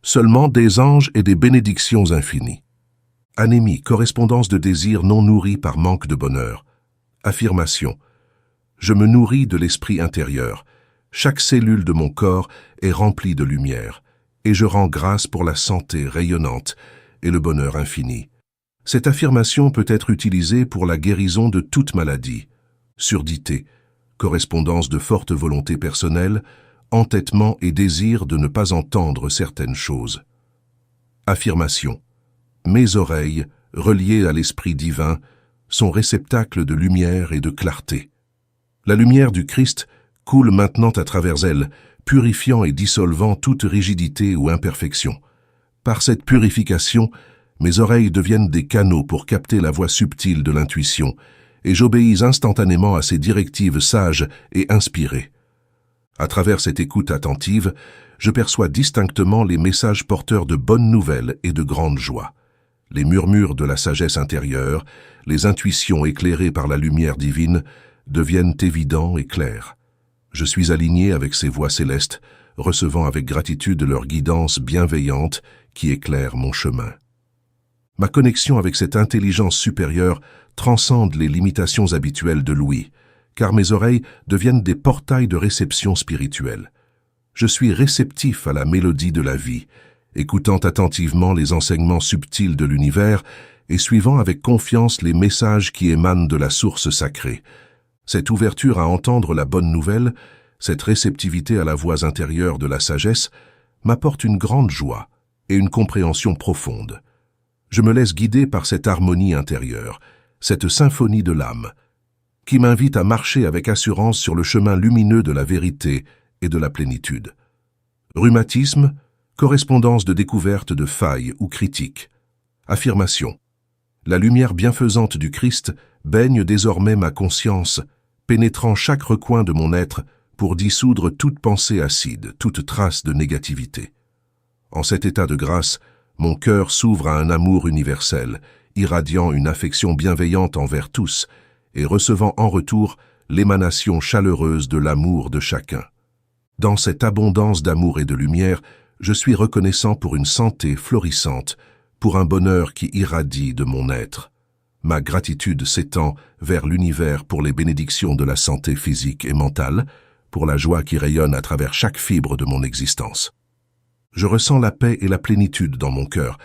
seulement des anges et des bénédictions infinies. Anémie, correspondance de désirs non nourris par manque de bonheur. Affirmation. Je me nourris de l'esprit intérieur. Chaque cellule de mon corps est remplie de lumière, et je rends grâce pour la santé rayonnante et le bonheur infini. Cette affirmation peut être utilisée pour la guérison de toute maladie. Surdité, correspondance de forte volonté personnelle, entêtement et désir de ne pas entendre certaines choses. Affirmation. Mes oreilles, reliées à l'Esprit divin, sont réceptacles de lumière et de clarté. La lumière du Christ coule maintenant à travers elles, purifiant et dissolvant toute rigidité ou imperfection. Par cette purification, mes oreilles deviennent des canaux pour capter la voix subtile de l'intuition, et j'obéis instantanément à ses directives sages et inspirées. À travers cette écoute attentive, je perçois distinctement les messages porteurs de bonnes nouvelles et de grande joie. Les murmures de la sagesse intérieure, les intuitions éclairées par la lumière divine, deviennent évidents et clairs. Je suis aligné avec ces voix célestes, recevant avec gratitude leur guidance bienveillante qui éclaire mon chemin. Ma connexion avec cette intelligence supérieure transcende les limitations habituelles de l'ouïe, car mes oreilles deviennent des portails de réception spirituelle. Je suis réceptif à la mélodie de la vie, écoutant attentivement les enseignements subtils de l'univers et suivant avec confiance les messages qui émanent de la source sacrée. Cette ouverture à entendre la bonne nouvelle, cette réceptivité à la voix intérieure de la sagesse, m'apporte une grande joie et une compréhension profonde. Je me laisse guider par cette harmonie intérieure, cette symphonie de l'âme, qui m'invite à marcher avec assurance sur le chemin lumineux de la vérité et de la plénitude. Rhumatisme, correspondance de découverte de failles ou critiques. Affirmation. La lumière bienfaisante du Christ baigne désormais ma conscience, pénétrant chaque recoin de mon être pour dissoudre toute pensée acide, toute trace de négativité. En cet état de grâce, mon cœur s'ouvre à un amour universel, irradiant une affection bienveillante envers tous et recevant en retour l'émanation chaleureuse de l'amour de chacun. Dans cette abondance d'amour et de lumière, je suis reconnaissant pour une santé florissante, pour un bonheur qui irradie de mon être. Ma gratitude s'étend vers l'univers pour les bénédictions de la santé physique et mentale, pour la joie qui rayonne à travers chaque fibre de mon existence. Je ressens la paix et la plénitude dans mon cœur,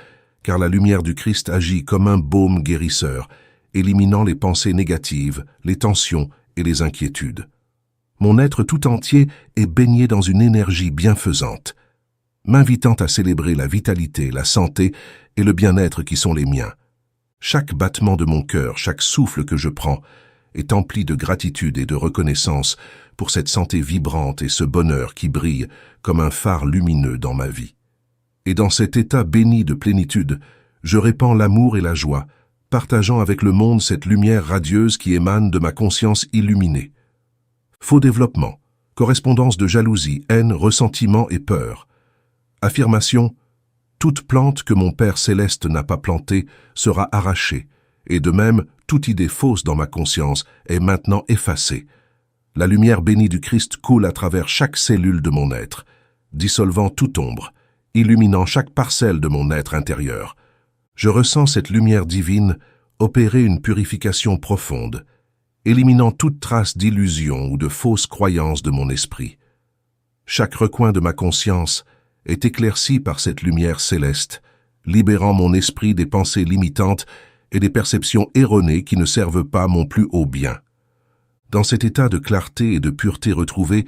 car la lumière du Christ agit comme un baume guérisseur, éliminant les pensées négatives, les tensions et les inquiétudes. Mon être tout entier est baigné dans une énergie bienfaisante, m'invitant à célébrer la vitalité, la santé et le bien-être qui sont les miens. Chaque battement de mon cœur, chaque souffle que je prends, est empli de gratitude et de reconnaissance pour cette santé vibrante et ce bonheur qui brille comme un phare lumineux dans ma vie. Et dans cet état béni de plénitude, je répands l'amour et la joie, partageant avec le monde cette lumière radieuse qui émane de ma conscience illuminée. Faux développement, correspondance de jalousie, haine, ressentiment et peur. Affirmation. Toute plante que mon Père céleste n'a pas plantée sera arrachée, et de même, toute idée fausse dans ma conscience est maintenant effacée. La lumière bénie du Christ coule à travers chaque cellule de mon être, dissolvant toute ombre, illuminant chaque parcelle de mon être intérieur. Je ressens cette lumière divine opérer une purification profonde, éliminant toute trace d'illusion ou de fausses croyances de mon esprit. Chaque recoin de ma conscience est éclairci par cette lumière céleste, libérant mon esprit des pensées limitantes et des perceptions erronées qui ne servent pas mon plus haut bien. Dans cet état de clarté et de pureté retrouvée,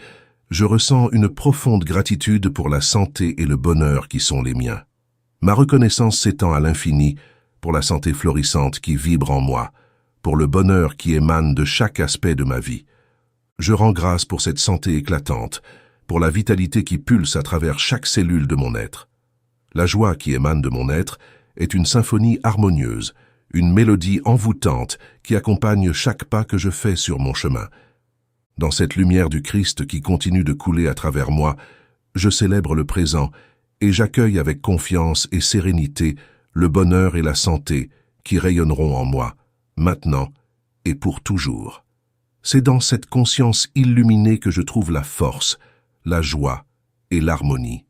je ressens une profonde gratitude pour la santé et le bonheur qui sont les miens. Ma reconnaissance s'étend à l'infini pour la santé florissante qui vibre en moi, pour le bonheur qui émane de chaque aspect de ma vie. Je rends grâce pour cette santé éclatante, pour la vitalité qui pulse à travers chaque cellule de mon être. La joie qui émane de mon être est une symphonie harmonieuse, une mélodie envoûtante qui accompagne chaque pas que je fais sur mon chemin. Dans cette lumière du Christ qui continue de couler à travers moi, je célèbre le présent et j'accueille avec confiance et sérénité le bonheur et la santé qui rayonneront en moi, maintenant et pour toujours. C'est dans cette conscience illuminée que je trouve la force, la joie et l'harmonie,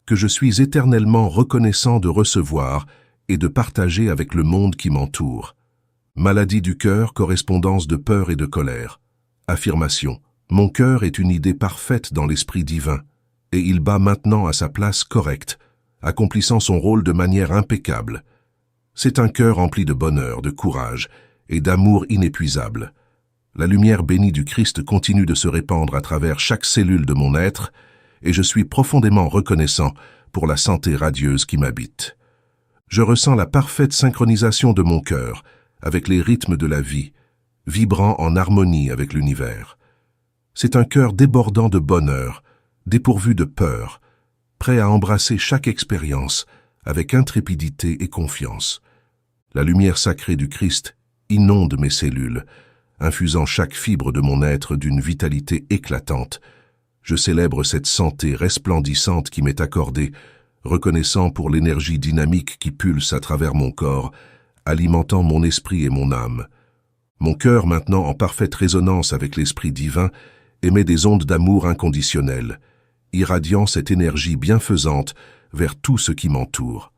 que je suis éternellement reconnaissant de recevoir et de partager avec le monde qui m'entoure. Maladie du cœur, correspondance de peur et de colère. Affirmation. Mon cœur est une idée parfaite dans l'esprit divin, et il bat maintenant à sa place correcte, accomplissant son rôle de manière impeccable. C'est un cœur rempli de bonheur, de courage et d'amour inépuisable. La lumière bénie du Christ continue de se répandre à travers chaque cellule de mon être, et je suis profondément reconnaissant pour la santé radieuse qui m'habite. Je ressens la parfaite synchronisation de mon cœur avec les rythmes de la vie, vibrant en harmonie avec l'univers. C'est un cœur débordant de bonheur, dépourvu de peur, prêt à embrasser chaque expérience avec intrépidité et confiance. La lumière sacrée du Christ inonde mes cellules, infusant chaque fibre de mon être d'une vitalité éclatante. Je célèbre cette santé resplendissante qui m'est accordée, reconnaissant pour l'énergie dynamique qui pulse à travers mon corps, alimentant mon esprit et mon âme. Mon cœur, maintenant en parfaite résonance avec l'esprit divin, émet des ondes d'amour inconditionnel, irradiant cette énergie bienfaisante vers tout ce qui m'entoure.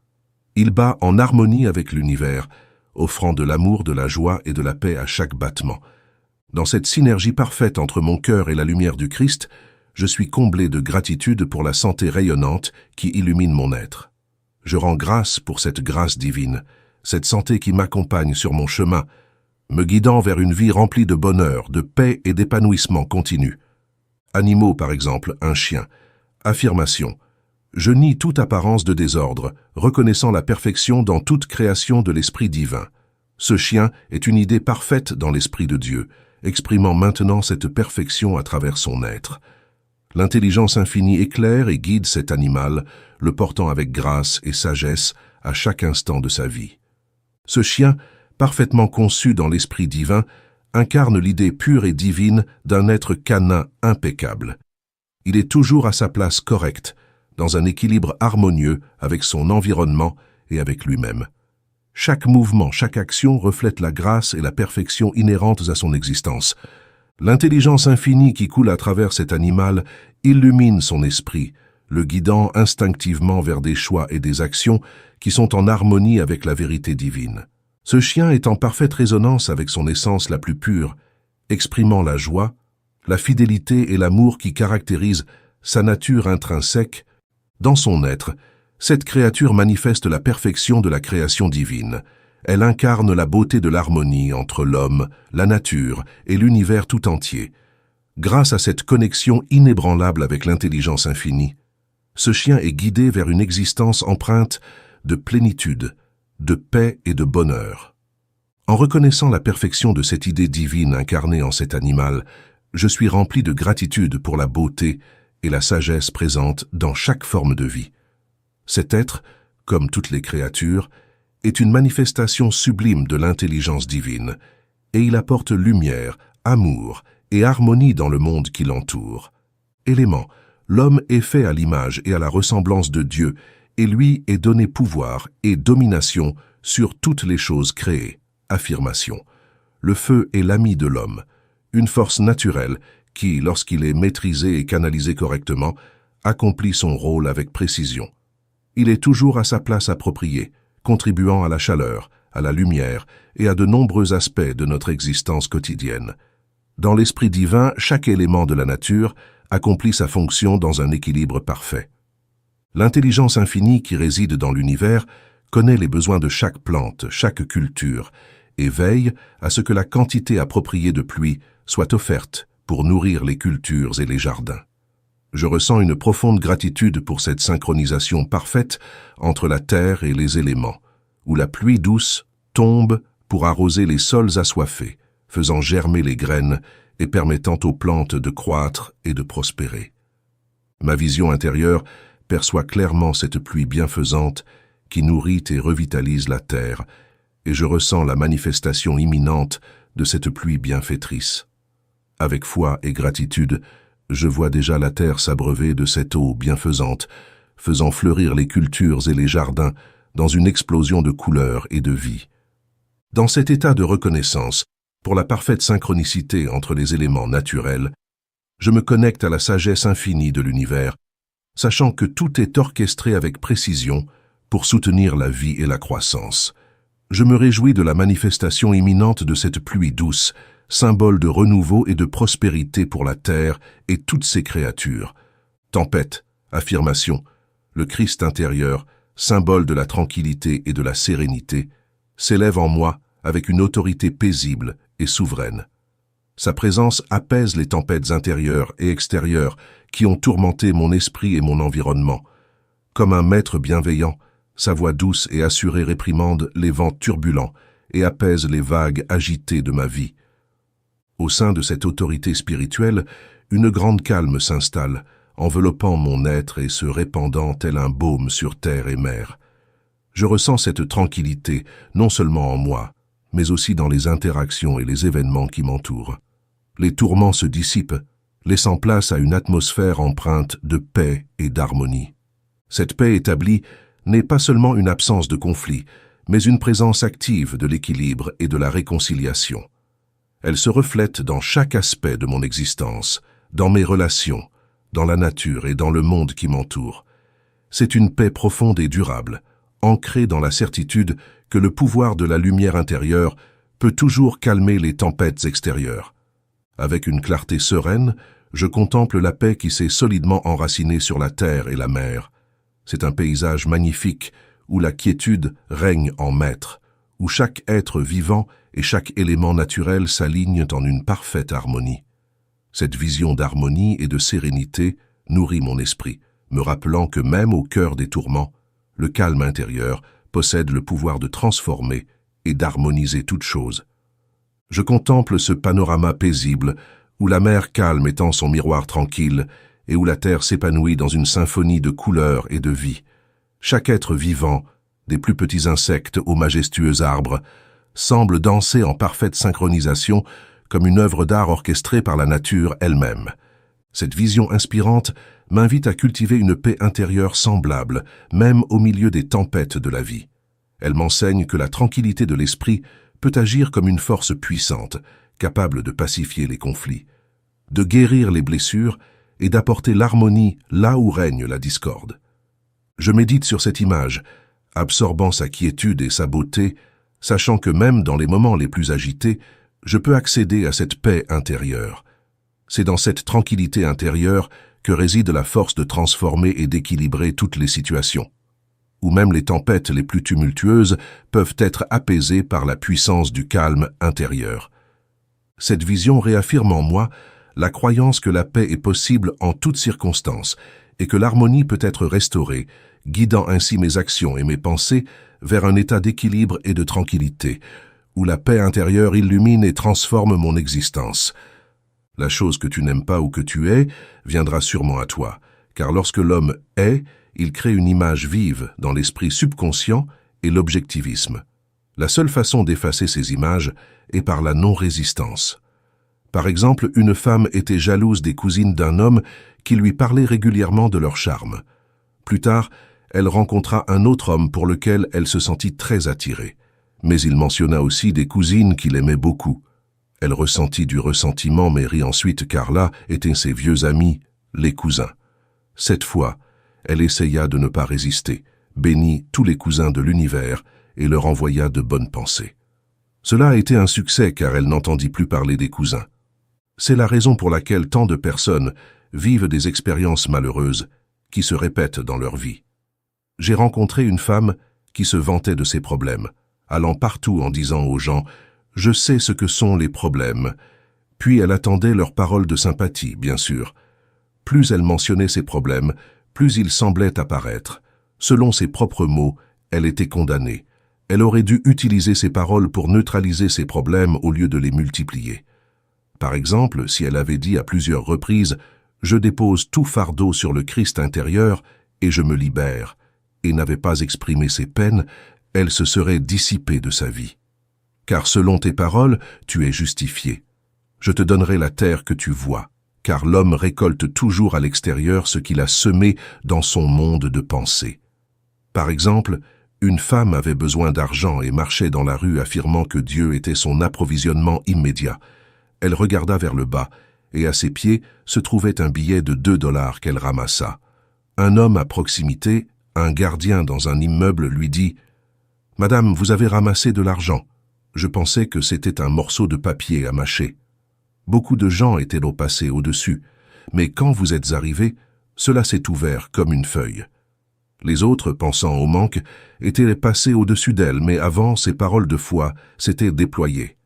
Il bat en harmonie avec l'univers, offrant de l'amour, de la joie et de la paix à chaque battement. Dans cette synergie parfaite entre mon cœur et la lumière du Christ, je suis comblé de gratitude pour la santé rayonnante qui illumine mon être. Je rends grâce pour cette grâce divine, cette santé qui m'accompagne sur mon chemin, me guidant vers une vie remplie de bonheur, de paix et d'épanouissement continu. Animaux, par exemple, un chien. Affirmation. Je nie toute apparence de désordre, reconnaissant la perfection dans toute création de l'Esprit divin. Ce chien est une idée parfaite dans l'Esprit de Dieu, exprimant maintenant cette perfection à travers son être. L'intelligence infinie éclaire et guide cet animal, le portant avec grâce et sagesse à chaque instant de sa vie. Ce chien, parfaitement conçu dans l'Esprit divin, incarne l'idée pure et divine d'un être canin impeccable. Il est toujours à sa place correcte, dans un équilibre harmonieux avec son environnement et avec lui-même. Chaque mouvement, chaque action reflète la grâce et la perfection inhérentes à son existence. L'intelligence infinie qui coule à travers cet animal illumine son esprit, le guidant instinctivement vers des choix et des actions qui sont en harmonie avec la vérité divine. Ce chien est en parfaite résonance avec son essence la plus pure, exprimant la joie, la fidélité et l'amour qui caractérisent sa nature intrinsèque. Dans son être, cette créature manifeste la perfection de la création divine. Elle incarne la beauté de l'harmonie entre l'homme, la nature et l'univers tout entier. Grâce à cette connexion inébranlable avec l'intelligence infinie, ce chien est guidé vers une existence empreinte de plénitude, de paix et de bonheur. En reconnaissant la perfection de cette idée divine incarnée en cet animal, je suis rempli de gratitude pour la beauté et la sagesse présentes dans chaque forme de vie. Cet être, comme toutes les créatures, est une manifestation sublime de l'intelligence divine, et il apporte lumière, amour et harmonie dans le monde qui l'entoure. Élément, l'homme est fait à l'image et à la ressemblance de Dieu, et lui est donné pouvoir et domination sur toutes les choses créées. Affirmation. Le feu est l'ami de l'homme, une force naturelle qui, lorsqu'il est maîtrisé et canalisé correctement, accomplit son rôle avec précision. Il est toujours à sa place appropriée, contribuant à la chaleur, à la lumière et à de nombreux aspects de notre existence quotidienne. Dans l'Esprit divin, chaque élément de la nature accomplit sa fonction dans un équilibre parfait. L'intelligence infinie qui réside dans l'univers connaît les besoins de chaque plante, chaque culture, et veille à ce que la quantité appropriée de pluie soit offerte pour nourrir les cultures et les jardins. Je ressens une profonde gratitude pour cette synchronisation parfaite entre la terre et les éléments, où la pluie douce tombe pour arroser les sols assoiffés, faisant germer les graines et permettant aux plantes de croître et de prospérer. Ma vision intérieure perçoit clairement cette pluie bienfaisante qui nourrit et revitalise la terre, et je ressens la manifestation imminente de cette pluie bienfaitrice. Avec foi et gratitude, je vois déjà la terre s'abreuver de cette eau bienfaisante, faisant fleurir les cultures et les jardins dans une explosion de couleurs et de vie. Dans cet état de reconnaissance, pour la parfaite synchronicité entre les éléments naturels, je me connecte à la sagesse infinie de l'univers, sachant que tout est orchestré avec précision pour soutenir la vie et la croissance. Je me réjouis de la manifestation imminente de cette pluie douce, symbole de renouveau et de prospérité pour la terre et toutes ses créatures. Tempête, affirmation, le Christ intérieur, symbole de la tranquillité et de la sérénité, s'élève en moi avec une autorité paisible et souveraine. Sa présence apaise les tempêtes intérieures et extérieures qui ont tourmenté mon esprit et mon environnement. Comme un maître bienveillant, sa voix douce et assurée réprimande les vents turbulents et apaise les vagues agitées de ma vie. Au sein de cette autorité spirituelle, une grande calme s'installe, enveloppant mon être et se répandant tel un baume sur terre et mer. Je ressens cette tranquillité, non seulement en moi, mais aussi dans les interactions et les événements qui m'entourent. Les tourments se dissipent, laissant place à une atmosphère empreinte de paix et d'harmonie. Cette paix établie n'est pas seulement une absence de conflit, mais une présence active de l'équilibre et de la réconciliation. Elle se reflète dans chaque aspect de mon existence, dans mes relations, dans la nature et dans le monde qui m'entoure. C'est une paix profonde et durable, ancrée dans la certitude que le pouvoir de la lumière intérieure peut toujours calmer les tempêtes extérieures. Avec une clarté sereine, je contemple la paix qui s'est solidement enracinée sur la terre et la mer. C'est un paysage magnifique où la quiétude règne en maître, où chaque être vivant et chaque élément naturel s'alignent en une parfaite harmonie. Cette vision d'harmonie et de sérénité nourrit mon esprit, me rappelant que même au cœur des tourments, le calme intérieur possède le pouvoir de transformer et d'harmoniser toute chose. Je contemple ce panorama paisible où la mer calme étend son miroir tranquille et où la terre s'épanouit dans une symphonie de couleurs et de vie. Chaque être vivant, des plus petits insectes aux majestueux arbres, semble danser en parfaite synchronisation comme une œuvre d'art orchestrée par la nature elle-même. Cette vision inspirante m'invite à cultiver une paix intérieure semblable, même au milieu des tempêtes de la vie. Elle m'enseigne que la tranquillité de l'esprit peut agir comme une force puissante, capable de pacifier les conflits, de guérir les blessures et d'apporter l'harmonie là où règne la discorde. Je médite sur cette image, absorbant sa quiétude et sa beauté, sachant que même dans les moments les plus agités, je peux accéder à cette paix intérieure. C'est dans cette tranquillité intérieure que réside la force de transformer et d'équilibrer toutes les situations, où même les tempêtes les plus tumultueuses peuvent être apaisées par la puissance du calme intérieur. Cette vision réaffirme en moi la croyance que la paix est possible en toutes circonstances et que l'harmonie peut être restaurée, guidant ainsi mes actions et mes pensées vers un état d'équilibre et de tranquillité, où la paix intérieure illumine et transforme mon existence. La chose que tu n'aimes pas ou que tu es viendra sûrement à toi, car lorsque l'homme est, il crée une image vive dans l'esprit subconscient et l'objectivisme. La seule façon d'effacer ces images est par la non-résistance. Par exemple, une femme était jalouse des cousines d'un homme qui lui parlait régulièrement de leur charme. Plus tard, elle rencontra un autre homme pour lequel elle se sentit très attirée. Mais il mentionna aussi des cousines qu'il aimait beaucoup. Elle ressentit du ressentiment mais rit ensuite car là étaient ses vieux amis, les cousins. Cette fois, elle essaya de ne pas résister, bénit tous les cousins de l'univers et leur envoya de bonnes pensées. Cela a été un succès car elle n'entendit plus parler des cousins. C'est la raison pour laquelle tant de personnes vivent des expériences malheureuses qui se répètent dans leur vie. J'ai rencontré une femme qui se vantait de ses problèmes, allant partout en disant aux gens « Je sais ce que sont les problèmes », puis elle attendait leurs paroles de sympathie, bien sûr. Plus elle mentionnait ses problèmes, plus ils semblaient apparaître. Selon ses propres mots, elle était condamnée. Elle aurait dû utiliser ses paroles pour neutraliser ses problèmes au lieu de les multiplier. Par exemple, si elle avait dit à plusieurs reprises « Je dépose tout fardeau sur le Christ intérieur et je me libère », et n'avait pas exprimé ses peines, elle se serait dissipée de sa vie. Car selon tes paroles, tu es justifié. Je te donnerai la terre que tu vois, car l'homme récolte toujours à l'extérieur ce qu'il a semé dans son monde de pensée. Par exemple, une femme avait besoin d'argent et marchait dans la rue affirmant que Dieu était son approvisionnement immédiat. Elle regarda vers le bas, et à ses pieds se trouvait un billet de 2 $ qu'elle ramassa. Un homme à proximité, un gardien dans un immeuble, lui dit « Madame, vous avez ramassé de l'argent. Je pensais que c'était un morceau de papier à mâcher. » Beaucoup de gens étaient passés au-dessus, mais quand vous êtes arrivé, cela s'est ouvert comme une feuille. Les autres, pensant au manque, étaient passés au-dessus d'elle, mais avant, ses paroles de foi s'étaient déployées.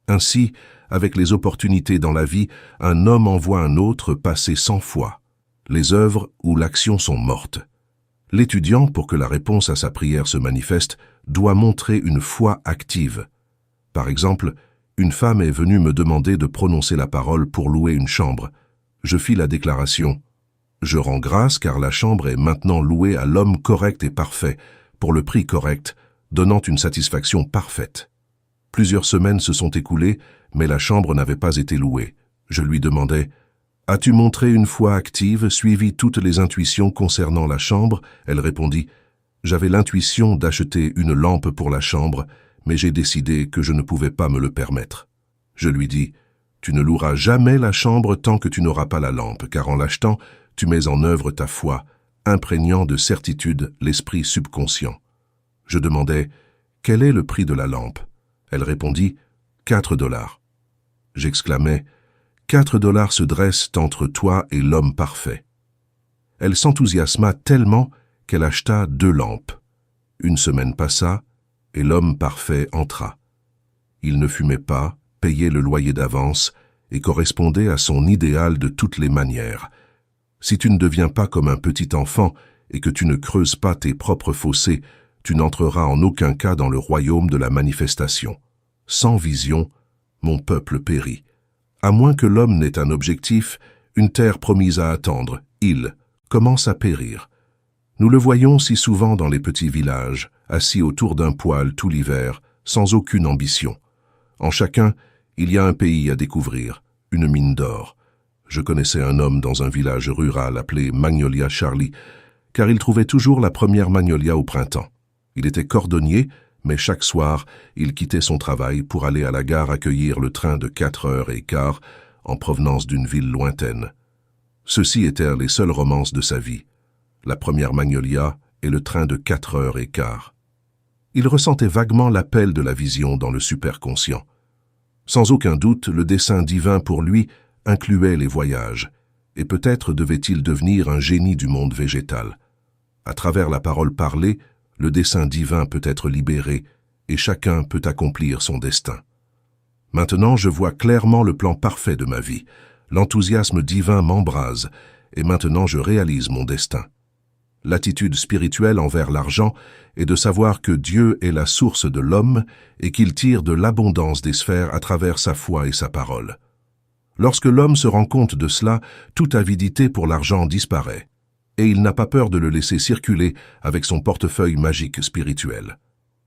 Ainsi, avec les opportunités dans la vie, un homme envoie un autre passer 100 fois. Les œuvres ou l'action sont mortes. L'étudiant, pour que la réponse à sa prière se manifeste, doit montrer une foi active. Par exemple, une femme est venue me demander de prononcer la parole pour louer une chambre. Je fis la déclaration « Je rends grâce car la chambre est maintenant louée à l'homme correct et parfait, pour le prix correct, donnant une satisfaction parfaite. » Plusieurs semaines se sont écoulées, mais la chambre n'avait pas été louée. Je lui demandai « As-tu montré une foi active, suivi toutes les intuitions concernant la chambre ?» Elle répondit « J'avais l'intuition d'acheter une lampe pour la chambre, mais j'ai décidé que je ne pouvais pas me le permettre. » Je lui dis « Tu ne loueras jamais la chambre tant que tu n'auras pas la lampe, car en l'achetant, tu mets en œuvre ta foi, imprégnant de certitude l'esprit subconscient. » Je demandai « Quel est le prix de la lampe ?» Elle répondit « 4 $. » J'exclamai « 4 $ se dressent entre toi et l'homme parfait. » Elle s'enthousiasma tellement qu'elle acheta 2 lampes. Une semaine passa, et l'homme parfait entra. Il ne fumait pas, payait le loyer d'avance et correspondait à son idéal de toutes les manières. Si tu ne deviens pas comme un petit enfant et que tu ne creuses pas tes propres fossés, tu n'entreras en aucun cas dans le royaume de la manifestation. Sans vision, mon peuple périt. À moins que l'homme n'ait un objectif, une terre promise à attendre, il commence à périr. Nous le voyons si souvent dans les petits villages, assis autour d'un poêle tout l'hiver, sans aucune ambition. En chacun, il y a un pays à découvrir, une mine d'or. Je connaissais un homme dans un village rural appelé Magnolia Charlie, car il trouvait toujours la première magnolia au printemps. Il était cordonnier, mais chaque soir, il quittait son travail pour aller à la gare accueillir le train de 4h15 en provenance d'une ville lointaine. Ceux-ci étaient les seules romances de sa vie. La première magnolia et le train de 4h15. Il ressentait vaguement l'appel de la vision dans le superconscient. Sans aucun doute, le dessein divin pour lui incluait les voyages, et peut-être devait-il devenir un génie du monde végétal. À travers la parole parlée, le dessein divin peut être libéré, et chacun peut accomplir son destin. Maintenant, je vois clairement le plan parfait de ma vie. L'enthousiasme divin m'embrase, et maintenant je réalise mon destin. L'attitude spirituelle envers l'argent est de savoir que Dieu est la source de l'homme et qu'il tire de l'abondance des sphères à travers sa foi et sa parole. Lorsque l'homme se rend compte de cela, toute avidité pour l'argent disparaît, et il n'a pas peur de le laisser circuler avec son portefeuille magique spirituel.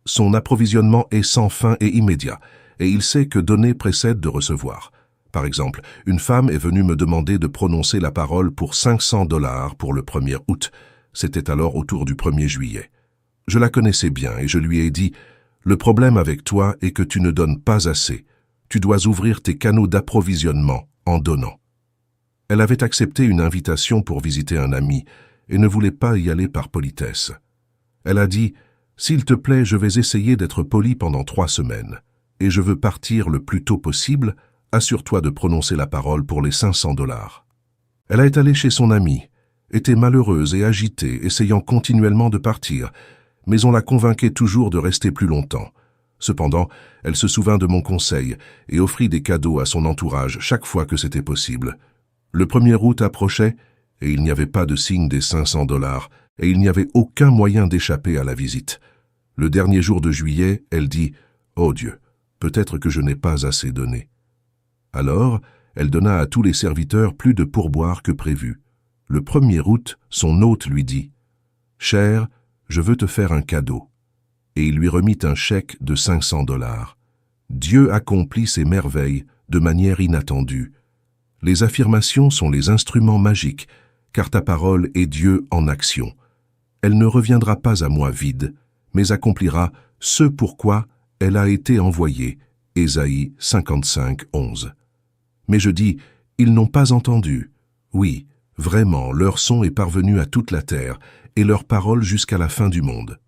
Son approvisionnement est sans fin et immédiat, et il sait que donner précède de recevoir. Par exemple, une femme est venue me demander de prononcer la parole pour $500 pour le 1er août. C'était alors autour du 1er juillet. Je la connaissais bien et je lui ai dit « Le problème avec toi est que tu ne donnes pas assez. Tu dois ouvrir tes canaux d'approvisionnement en donnant. » Elle avait accepté une invitation pour visiter un ami et ne voulait pas y aller par politesse. Elle a dit « S'il te plaît, je vais essayer d'être poli pendant 3 semaines et je veux partir le plus tôt possible. Assure-toi de prononcer la parole pour les $500. » Elle est allée chez son ami, était malheureuse et agitée, essayant continuellement de partir, mais on la convainquait toujours de rester plus longtemps. Cependant, elle se souvint de mon conseil et offrit des cadeaux à son entourage chaque fois que c'était possible. Le 1er août approchait et il n'y avait pas de signe des $500 et il n'y avait aucun moyen d'échapper à la visite. Le dernier jour de juillet, elle dit « Oh Dieu, peut-être que je n'ai pas assez donné. » Alors, elle donna à tous les serviteurs plus de pourboire que prévu. Le 1er août, son hôte lui dit « Cher, je veux te faire un cadeau. » Et il lui remit un chèque de $500. Dieu accomplit ses merveilles de manière inattendue. Les affirmations sont les instruments magiques, car ta parole est Dieu en action. Elle ne reviendra pas à moi vide, mais accomplira ce pourquoi elle a été envoyée. Ésaïe 55:11. Mais je dis, ils n'ont pas entendu. Oui, vraiment, leur son est parvenu à toute la terre, et leur parole jusqu'à la fin du monde.